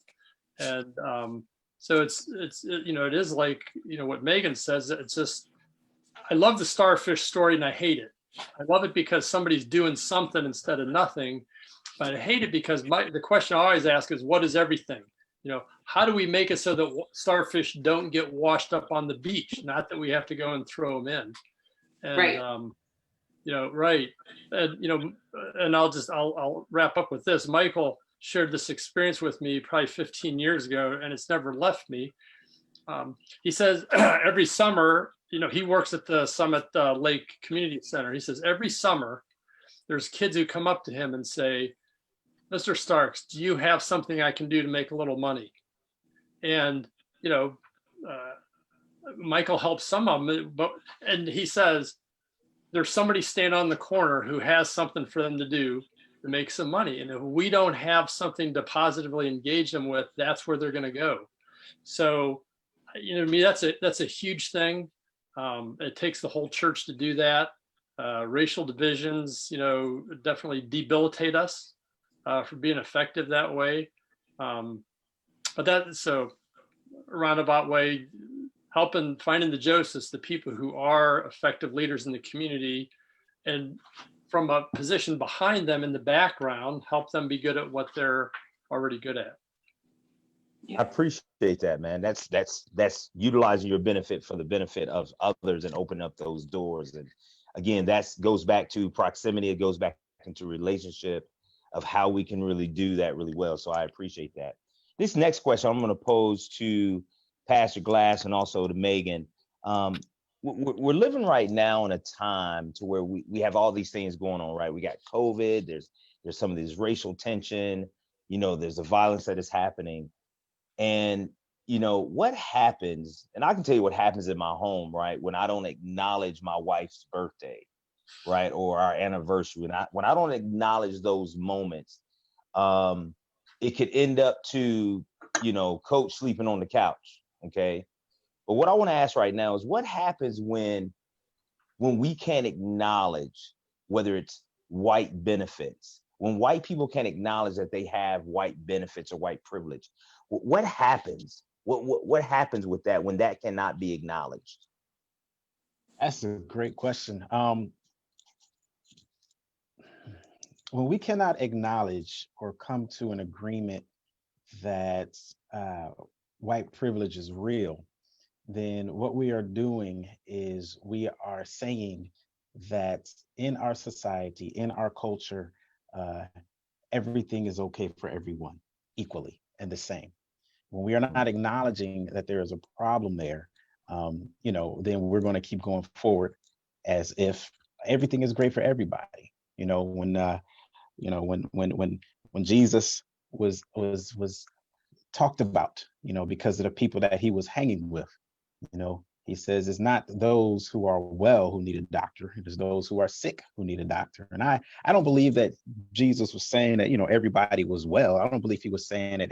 S5: And so it's you know, it is like, you know, what Megan says. It's just, I love the starfish story and I hate it. I love it because somebody's doing something instead of nothing, but I hate it because the question I always ask is, what is everything? You know, how do we make it so that starfish don't get washed up on the beach? Not that we have to go and throw them in. And,
S6: Right.
S5: You know, right. And, you know, and I'll wrap up with this. Michael shared this experience with me probably 15 years ago, and it's never left me. He says every summer, you know, he works at the Summit Lake Community Center. He says every summer there's kids who come up to him and say, Mr. Starks, do you have something I can do to make a little money? And, you know, Michael helps some of them, and he says, there's somebody standing on the corner who has something for them to do to make some money. And if we don't have something to positively engage them with, that's where they're going to go. So, you know, to me, that's a huge thing. It takes the whole church to do that. Racial divisions, you know, definitely debilitate us for being effective that way. But that's so roundabout way, finding the Josephs, the people who are effective leaders in the community, and from a position behind them in the background, help them be good at what they're already good at.
S8: I appreciate that, man. That's utilizing your benefit for the benefit of others and open up those doors. And again, that goes back to proximity. It goes back into relationship of how we can really do that really well. So I appreciate that. This next question I'm going to pose to Pastor Glass and also to Megan. We're living right now in a time to where we have all these things going on, right? We got COVID, there's some of this racial tension, you know, there's the violence that is happening. And, you know, what happens, and I can tell you what happens in my home, right? When I don't acknowledge my wife's birthday, right? Or our anniversary, when I don't acknowledge those moments, it could end up to, you know, coach sleeping on the couch. Okay. But what I want to ask right now is what happens when we can't acknowledge whether it's white benefits when white people can acknowledge that they have white benefits or white privilege, what happens? What happens with that when that cannot be acknowledged?
S7: That's a great question. When we cannot acknowledge or come to an agreement that white privilege is real, then what we are doing is we are saying that in our society, in our culture, everything is okay for everyone equally and the same. When we are not acknowledging that there is a problem there, then we're going to keep going forward as if everything is great for everybody. When Jesus was talked about, because of the people that he was hanging with, he says it's not those who are well who need a doctor, it is those who are sick who need a doctor. And I don't believe that Jesus was saying that everybody was well. I don't believe he was saying that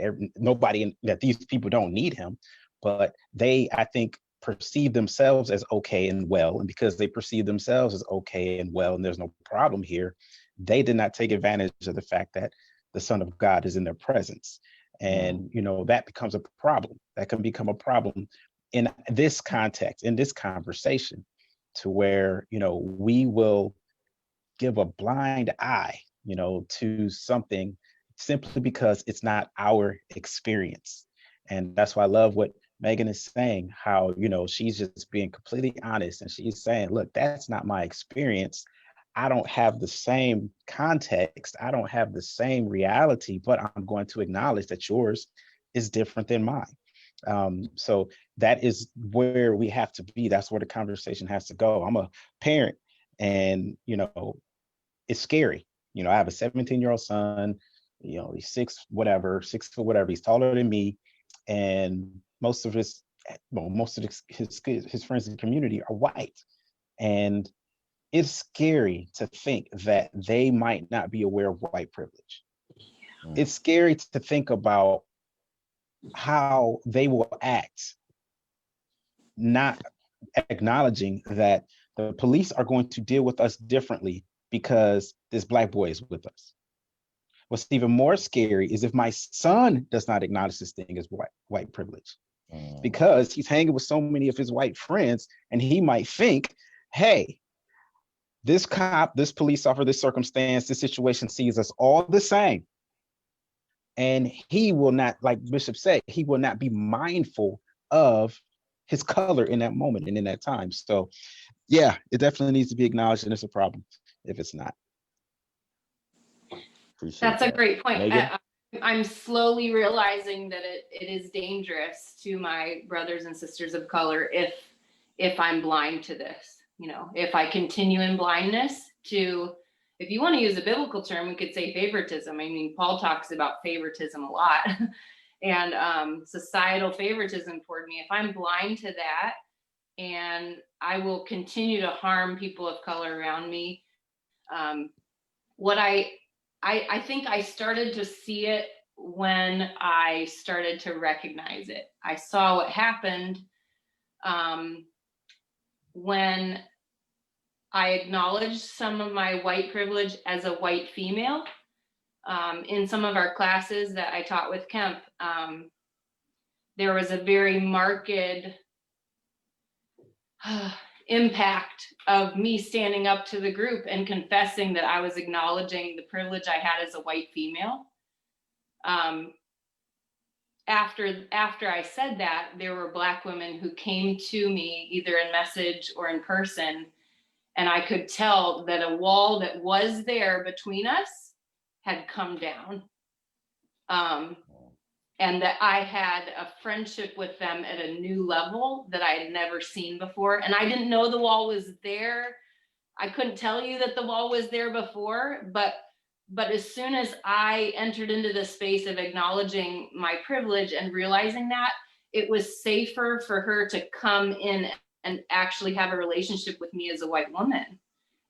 S7: that these people don't need him, but they, I think, perceive themselves as okay and well, and because they perceive themselves as okay and well and there's no problem here, they did not take advantage of the fact that the Son of God is in their presence. And that becomes a problem. That can become a problem in this context, in this conversation, to where we will give a blind eye to something simply because it's not our experience. And that's why I love what Megan is saying, how she's just being completely honest, and she's saying, look, that's not my experience. I don't have the same context, I don't have the same reality, but I'm going to acknowledge that yours is different than mine. So that is where we have to be. That's where the conversation has to go. I'm a parent, and it's scary. I have a 17-year-old son. He's 6 foot whatever. He's taller than me, and most of his friends in the community are white, and it's scary to think that they might not be aware of white privilege. It's scary to think about how they will act, not acknowledging that the police are going to deal with us differently because this Black boy is with us. What's even more scary is if my son does not acknowledge this thing as white privilege, because he's hanging with so many of his white friends, and he might think, hey, this cop, this police officer, this circumstance, this situation sees us all the same. And he will not, like Bishop said, he will not be mindful of his color in that moment and in that time. So yeah, it definitely needs to be acknowledged, and it's a problem if it's not.
S6: That's a great point. I'm slowly realizing that it is dangerous to my brothers and sisters of color if I'm blind to this. If I continue in blindness to, if you want to use a biblical term, we could say favoritism. I mean, Paul talks about favoritism a lot, and societal favoritism toward me. If I'm blind to that, and I will continue to harm people of color around me, what I think I started to see it when I started to recognize it. I saw what happened when I acknowledged some of my white privilege as a white female. In some of our classes that I taught with Kemp, there was a very marked impact of me standing up to the group and confessing that I was acknowledging the privilege I had as a white female. After I said that, there were Black women who came to me either in message or in person, and I could tell that a wall that was there between us had come down. And that I had a friendship with them at a new level that I had never seen before. And I didn't know the wall was there. I couldn't tell you that the wall was there before, but as soon as I entered into the space of acknowledging my privilege and realizing that, it was safer for her to come in and actually have a relationship with me as a white woman.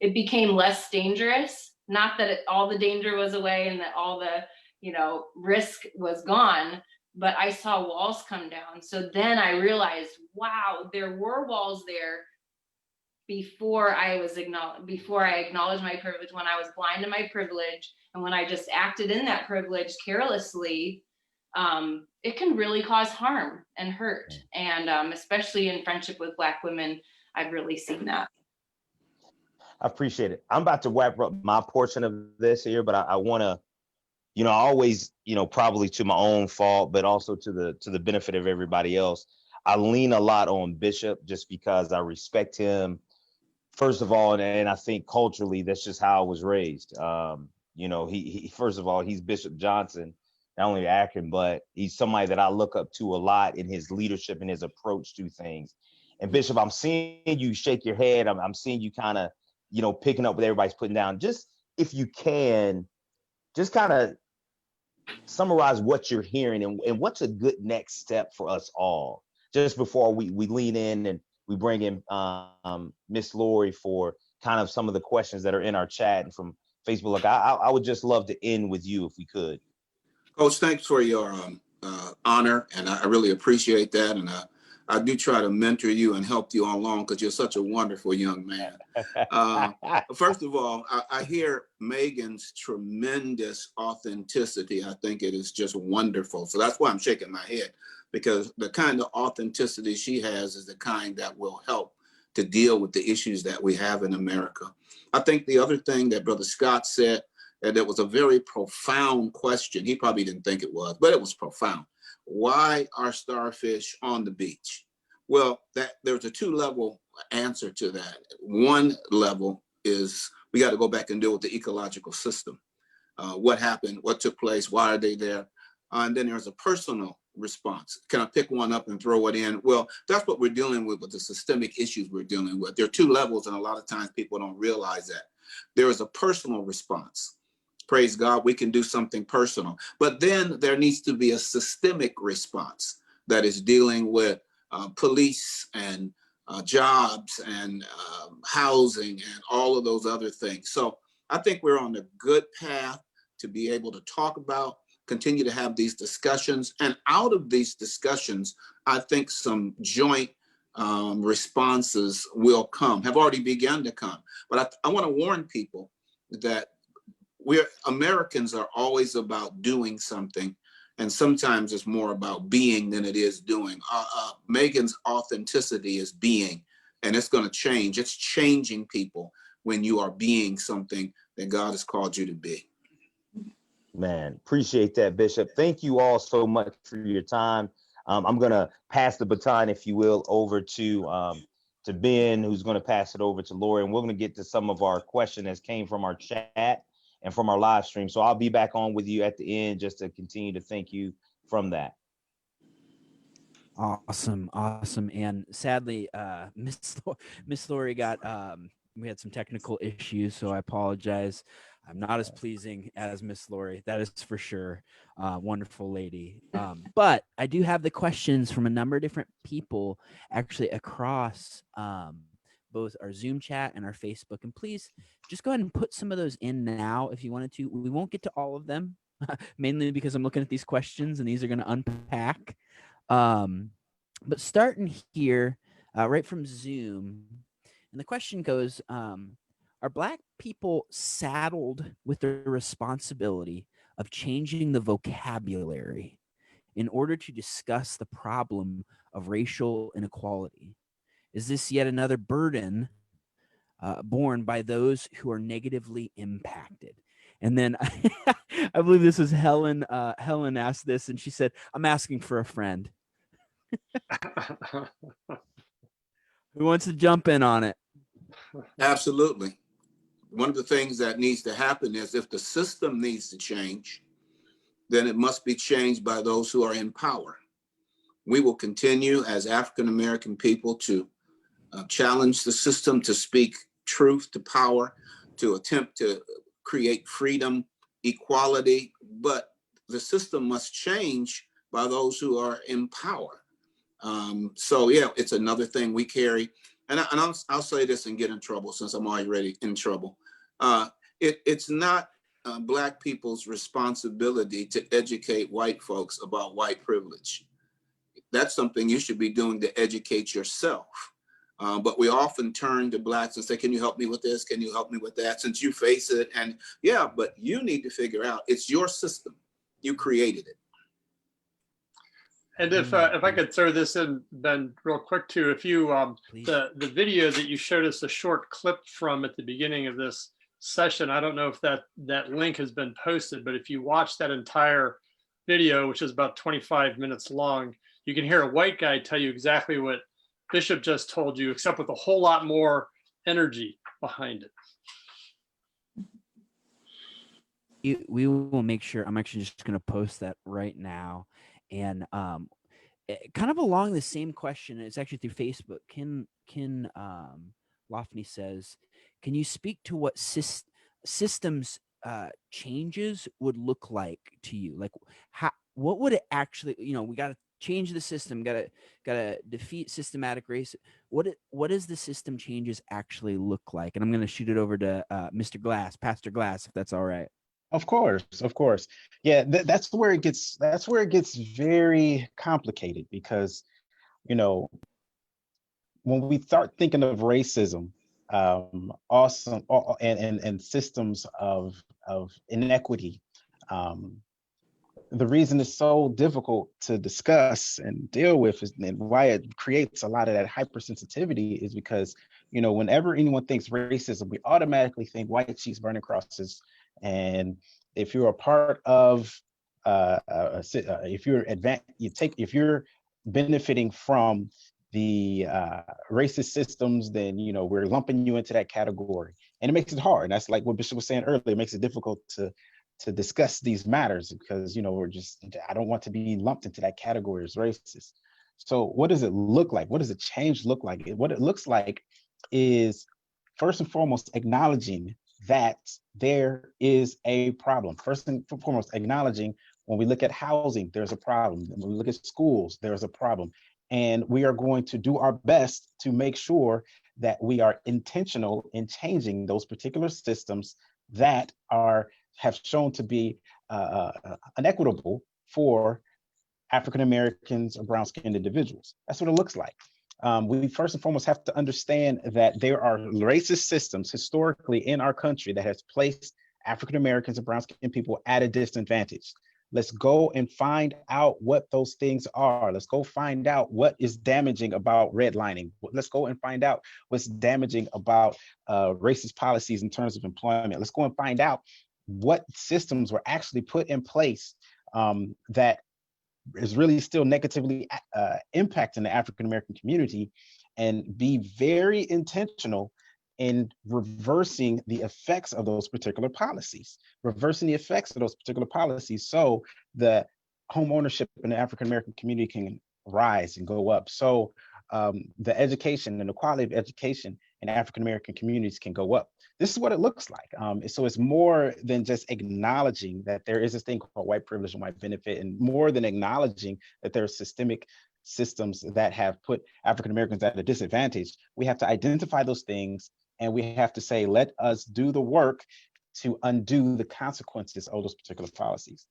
S6: It became less dangerous. Not that all the danger was away and that all the risk was gone, but I saw walls come down. So then I realized, wow, there were walls there before I acknowledged my privilege, when I was blind to my privilege, and when I just acted in that privilege carelessly, it can really cause harm and hurt. And especially in friendship with Black women, I've really seen that.
S8: I appreciate it. I'm about to wrap up my portion of this here, but I want to, I always, probably to my own fault, but also to the benefit of everybody else, I lean a lot on Bishop just because I respect him, first of all, and I think culturally that's just how I was raised. He first of all, he's Bishop Johnson, not only Akron, but he's somebody that I look up to a lot in his leadership and his approach to things. And Bishop, I'm seeing you shake your head. I'm seeing you kind of, picking up what everybody's putting down. Just if you can, just kind of summarize what you're hearing and what's a good next step for us all, just before we lean in and we bring in Miss Lori for kind of some of the questions that are in our chat and from Facebook. Look, I would just love to end with you if we could.
S4: Coach, thanks for your honor, and I really appreciate that. And I do try to mentor you and help you along because you're such a wonderful young man. First of all, I hear Megan's tremendous authenticity. I think it is just wonderful. So that's why I'm shaking my head, because the kind of authenticity she has is the kind that will help to deal with the issues that we have in America. I think the other thing that Brother Scott said, and it was a very profound question. He probably didn't think it was, but it was profound. Why are starfish on the beach? Well, there's a 2-level answer to that. One level is we got to go back and deal with the ecological system. What happened? What took place? Why are they there? And then there's a personal response. Can I pick one up and throw it in? Well, that's what we're dealing with the systemic issues we're dealing with. There are 2 levels, and a lot of times people don't realize that. There is a personal response. Praise God, we can do something personal. But then there needs to be a systemic response that is dealing with police and jobs and housing and all of those other things. So I think we're on a good path to be able to talk about, continue to have these discussions. And out of these discussions, I think some joint responses will come, have already begun to come. But I want to warn people that Americans are always about doing something, and sometimes it's more about being than it is doing. Megan's authenticity is being, and it's going to change. It's changing people when you are being something that God has called you to be.
S8: Man, appreciate that, Bishop. Thank you all so much for your time. I'm going to pass the baton, if you will, over to Ben, who's going to pass it over to Lori, and we're going to get to some of our questions that came from our chat and from our live stream. So I'll be back on with you at the end just to continue to thank you from that.
S1: Awesome. And sadly, Miss Lori got we had some technical issues, so I apologize. I'm not as pleasing as Miss Lori, that is for sure. Wonderful lady. But I do have the questions from a number of different people actually across both our Zoom chat and our Facebook. And please just go ahead and put some of those in now if you wanted to. We won't get to all of them, mainly because I'm looking at these questions and these are going to unpack. But starting here, right from Zoom, and the question goes, are Black people saddled with the responsibility of changing the vocabulary in order to discuss the problem of racial inequality? Is this yet another burden borne by those who are negatively impacted? And then I believe this was Helen. Helen asked this, and she said, "I'm asking for a friend." Who wants to jump in on it?
S4: Absolutely. One of the things that needs to happen is if the system needs to change, then it must be changed by those who are in power. We will continue as African-American people to challenge the system, to speak truth to power, to attempt to create freedom, equality, but the system must change by those who are in power. So yeah, it's another thing we carry. And I'll say this and get in trouble since I'm already in trouble. It's not Black people's responsibility to educate white folks about white privilege. That's something you should be doing to educate yourself. But we often turn to blacks and say, can you help me with this? Can you help me with that? Since you face it. And yeah, but you need to figure out, it's your system. You created it.
S5: And if I could throw this in, Ben, real quick too, if you the video that you showed us a short clip from at the beginning of this session, I don't know if that link has been posted, but if you watch that entire video, which is about 25 minutes long, you can hear a white guy tell you exactly what Bishop just told you, except with a whole lot more energy behind it.
S1: We will make sure. I'm actually just going to post that right now. And kind of along the same question, it's actually through Facebook. Ken Lofney says, can you speak to what systems changes would look like to you? Like what would it actually, we got to change the system, got to defeat systematic racism. What does the system changes actually look like? And I'm going to shoot it over to Mr. Glass, Pastor Glass, if that's all right.
S7: Of course. Yeah, that's where it gets very complicated, because, when we start thinking of racism, and systems of inequity, the reason it's so difficult to discuss and deal with and why it creates a lot of that hypersensitivity is because, whenever anyone thinks racism, we automatically think white sheets burning crosses. And if you're a part of, if you're benefiting from the racist systems, then we're lumping you into that category, and it makes it hard. And that's like what Bishop was saying earlier. It makes it difficult to discuss these matters because I don't want to be lumped into that category as racist. So what does it look like? What does the change look like? What it looks like is, first and foremost, acknowledging that there is a problem. First and foremost, acknowledging when we look at housing, there's a problem. When we look at schools, there's a problem. And we are going to do our best to make sure that we are intentional in changing those particular systems that have shown to be inequitable for African Americans or brown-skinned individuals. That's what it looks like. We first and foremost have to understand that there are racist systems historically in our country that has placed African Americans and brown-skinned people at a disadvantage. Let's go and find out what those things are. Let's go find out what is damaging about redlining. Let's go and find out what's damaging about racist policies in terms of employment. Let's go and find out what systems were actually put in place that is really still negatively impacting the African American community, and be very intentional in reversing the effects of those particular policies, so the home ownership in the African American community can rise and go up. So the education and the quality of education in African American communities can go up. This is what it looks like. So it's more than just acknowledging that there is this thing called white privilege and white benefit, and more than acknowledging that there are systemic systems that have put African Americans at a disadvantage. We have to identify those things, and we have to say, let us do the work to undo the consequences of those particular policies.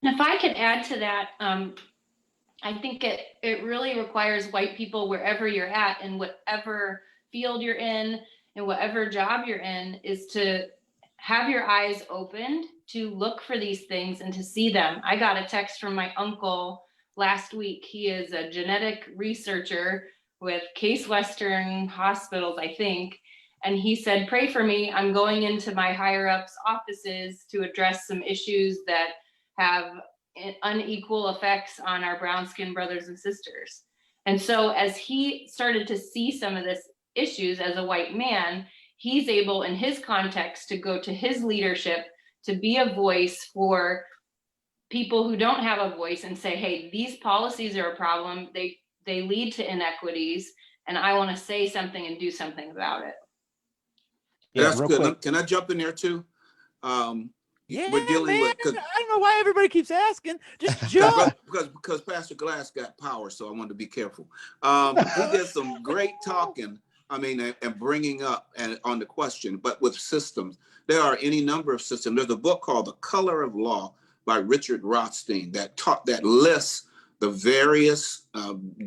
S6: And if I could add to that, I think it really requires white people, wherever you're at, in whatever field you're in whatever job you're in, is to have your eyes opened to look for these things and to see them. I got a text from my uncle last week. He is a genetic researcher with Case Western Hospitals, I think. And he said, pray for me. I'm going into my higher ups' offices to address some issues that have unequal effects on our brown-skinned brothers and sisters. And so as he started to see some of this issues as a white man, he's able in his context to go to his leadership to be a voice for people who don't have a voice and say, hey, these policies are a problem. They lead to inequities, and I want to say something and do something about it.
S4: Yeah, that's good. Quick. Can I jump in there too?
S1: Yeah,
S4: we're dealing
S1: man.
S4: with.
S1: I don't know why everybody keeps asking. Just jump.
S4: because Pastor Glass got power, so I wanted to be careful. He did some great talking. And bringing up on the question, but with systems, there are any number of systems. There's a book called The Color of Law by Richard Rothstein that lists the various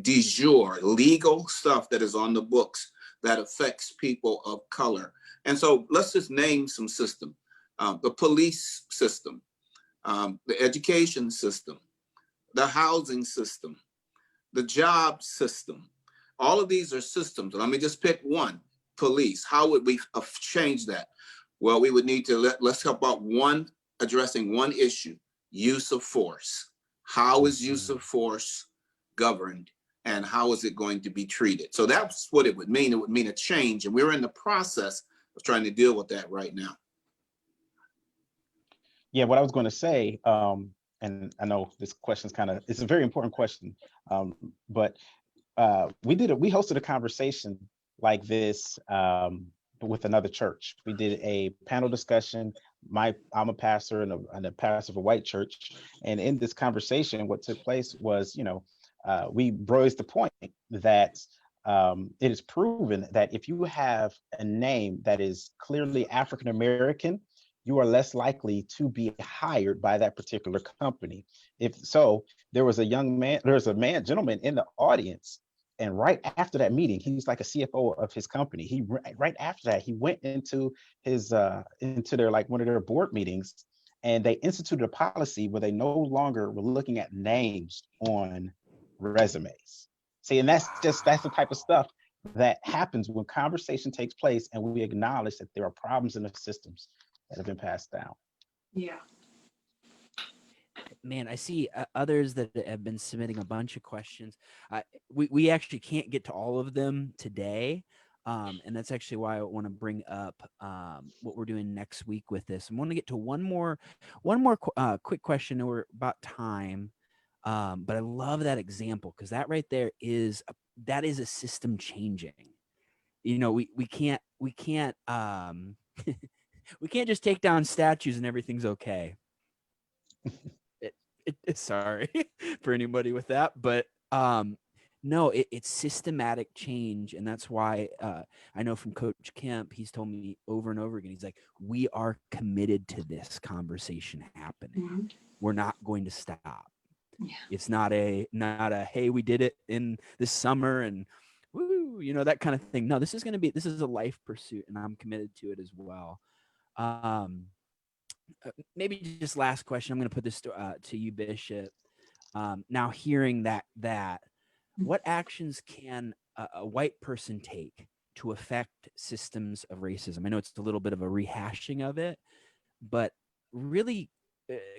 S4: de jure legal stuff that is on the books that affects people of color. And so let's just name some system. The police system, the education system, the housing system, the job system. All of these are systems. Let me just pick one, police. How would we change that? Well, we would need to let's help out one, addressing one issue, use of force. How is use of force governed and how is it going to be treated? So that's what it would mean. It would mean a change. And we're in the process of trying to deal with that right now.
S7: Yeah, what I was going to say, and I know this question is it's a very important question, but we hosted a conversation like this with another church. We did a panel discussion. I'm a pastor and a pastor of a white church. And in this conversation, what took place was, we raised the point that it is proven that if you have a name that is clearly African-American, you are less likely to be hired by that particular company. If so, there was a gentleman in the audience, and right after that meeting, he's like a CFO of his company. Right after that, he went into their one of their board meetings, and they instituted a policy where they no longer were looking at names on resumes. See, and that's the type of stuff that happens when conversation takes place and we acknowledge that there are problems in the systems that have been passed down.
S2: Yeah.
S1: Man, I see others that have been submitting a bunch of questions. We actually can't get to all of them today. And that's actually why I want to bring up what we're doing next week with this. I want to get to one more quick question. We're about time. But I love that example because that right there is a system changing. We can't we can't just take down statues and everything's okay. Sorry for anybody with that, but no, it's systematic change, and that's why I know from Coach Kemp, he's told me over and over again, he's like, we are committed to this conversation happening. Mm-hmm. We're not going to stop. Yeah. It's not a hey, we did it in this summer and woo, that kind of thing. No, this is a life pursuit, and I'm committed to it as well. Maybe just last question. I'm going to put this to you, Bishop. Now, hearing that, what actions can a white person take to affect systems of racism? I know it's a little bit of a rehashing of it, but really,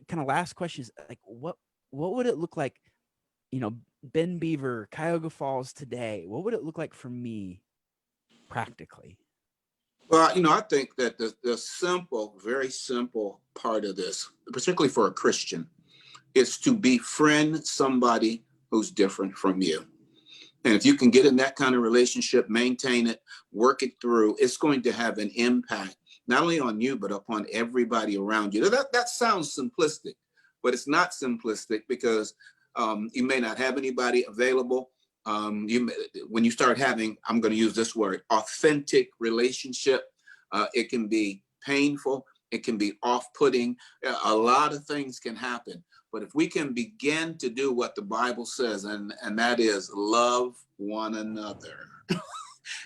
S1: kind of last question is like, what would it look like? Ben Beaver, Cuyahoga Falls today. What would it look like for me, practically?
S4: Well, I think that the simple, very simple part of this, particularly for a Christian, is to befriend somebody who's different from you. And if you can get in that kind of relationship, maintain it, work it through, it's going to have an impact, not only on you, but upon everybody around you. That sounds simplistic, but it's not simplistic because you may not have anybody available. When you start having, I'm going to use this word, authentic relationship, it can be painful. It can be off-putting. A lot of things can happen. But if we can begin to do what the Bible says, and that is love one another,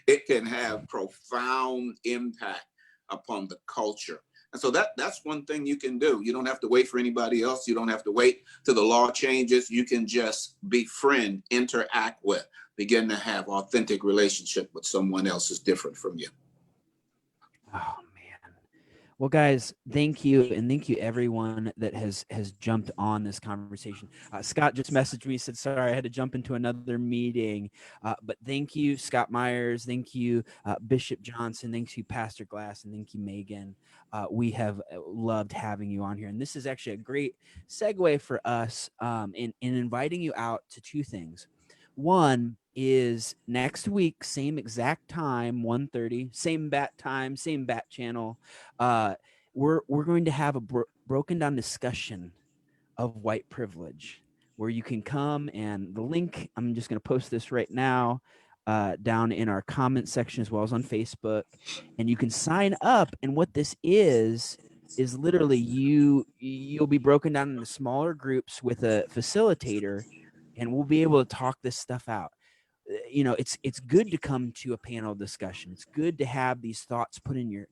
S4: it can have profound impact upon the culture. And so that's one thing you can do. You don't have to wait for anybody else. You don't have to wait till the law changes. You can just befriend, interact with, begin to have authentic relationship with someone else who's different from you.
S1: Oh, man. Well, guys, thank you. And thank you everyone that has jumped on this conversation. Scott just messaged me, said, sorry, I had to jump into another meeting. But thank you, Scott Myers. Thank you, Bishop Johnson. Thank you, Pastor Glass. And thank you, Megan. We have loved having you on here. And this is actually a great segue for us in inviting you out to two things. One is next week, same exact time, 1:30, same bat time, same bat channel. We're going to have a broken down discussion of white privilege, where you can come, and the link, I'm just going to post this right now down in our comment section as well as on Facebook, and you can sign up. And what this is literally you'll be broken down into smaller groups with a facilitator and we'll be able to talk this stuff out. You know, it's good to come to a panel discussion. It's good to have these thoughts put in your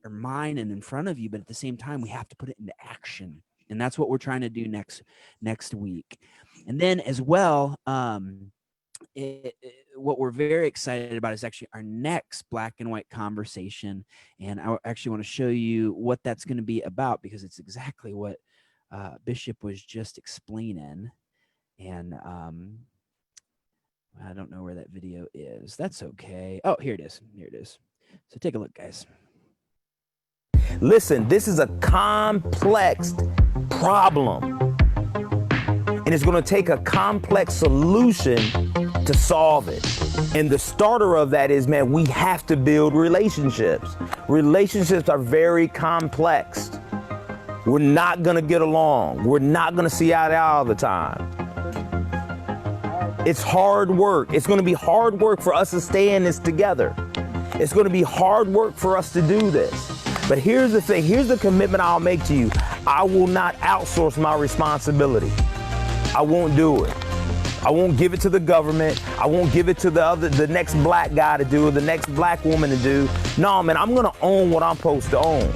S1: mind and in front of you, but at the same time, we have to put it into action. And that's what we're trying to do next week. And then as well, what we're very excited about is actually our next black and white conversation. And I actually want to show you what that's going to be about, because it's exactly what Bishop was just explaining. And I don't know where that video is. That's okay. Oh, here it is. Here it is. So take a look, guys.
S10: Listen, this is a complex problem, and it's going to take a complex solution to solve it. And the starter of that is, man, we have to build relationships. Relationships are very complex. We're not going to get along. We're not going to see eye to eye all the time. It's hard work. It's going to be hard work for us to stay in this together. It's going to be hard work for us to do this. But here's the thing. Here's the commitment I'll make to you. I will not outsource my responsibility. I won't do it. I won't give it to the government. I won't give it to the next black guy to do, or the next black woman to do. No, man, I'm going to own what I'm supposed to own.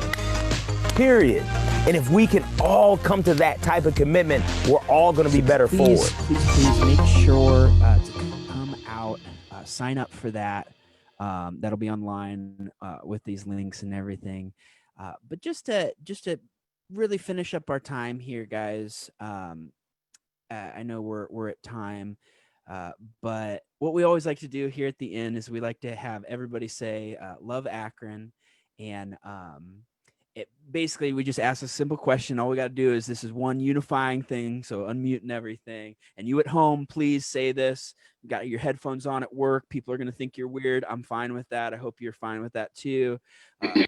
S10: Period. And if we can all come to that type of commitment, we're all going to be better for it.
S1: Please make sure to come out, sign up for that. That'll be online with these links and everything. But just to really finish up our time here, guys. I know we're at time, but what we always like to do here at the end is we like to have everybody say "Love Akron," and basically we just ask a simple question. All we got to do is, this is one unifying thing, so unmute and everything. And you at home, please say this. You got your headphones on at work. People are going to think you're weird. I'm fine with that. I hope you're fine with that too.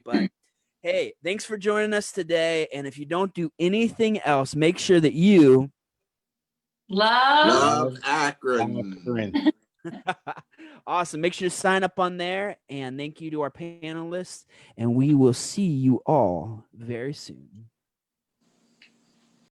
S1: But hey, thanks for joining us today. And if you don't do anything else, make sure that you
S6: Love
S4: Akron.
S1: Awesome. Make sure to sign up on there. And thank you to our panelists. And we will see you all very soon.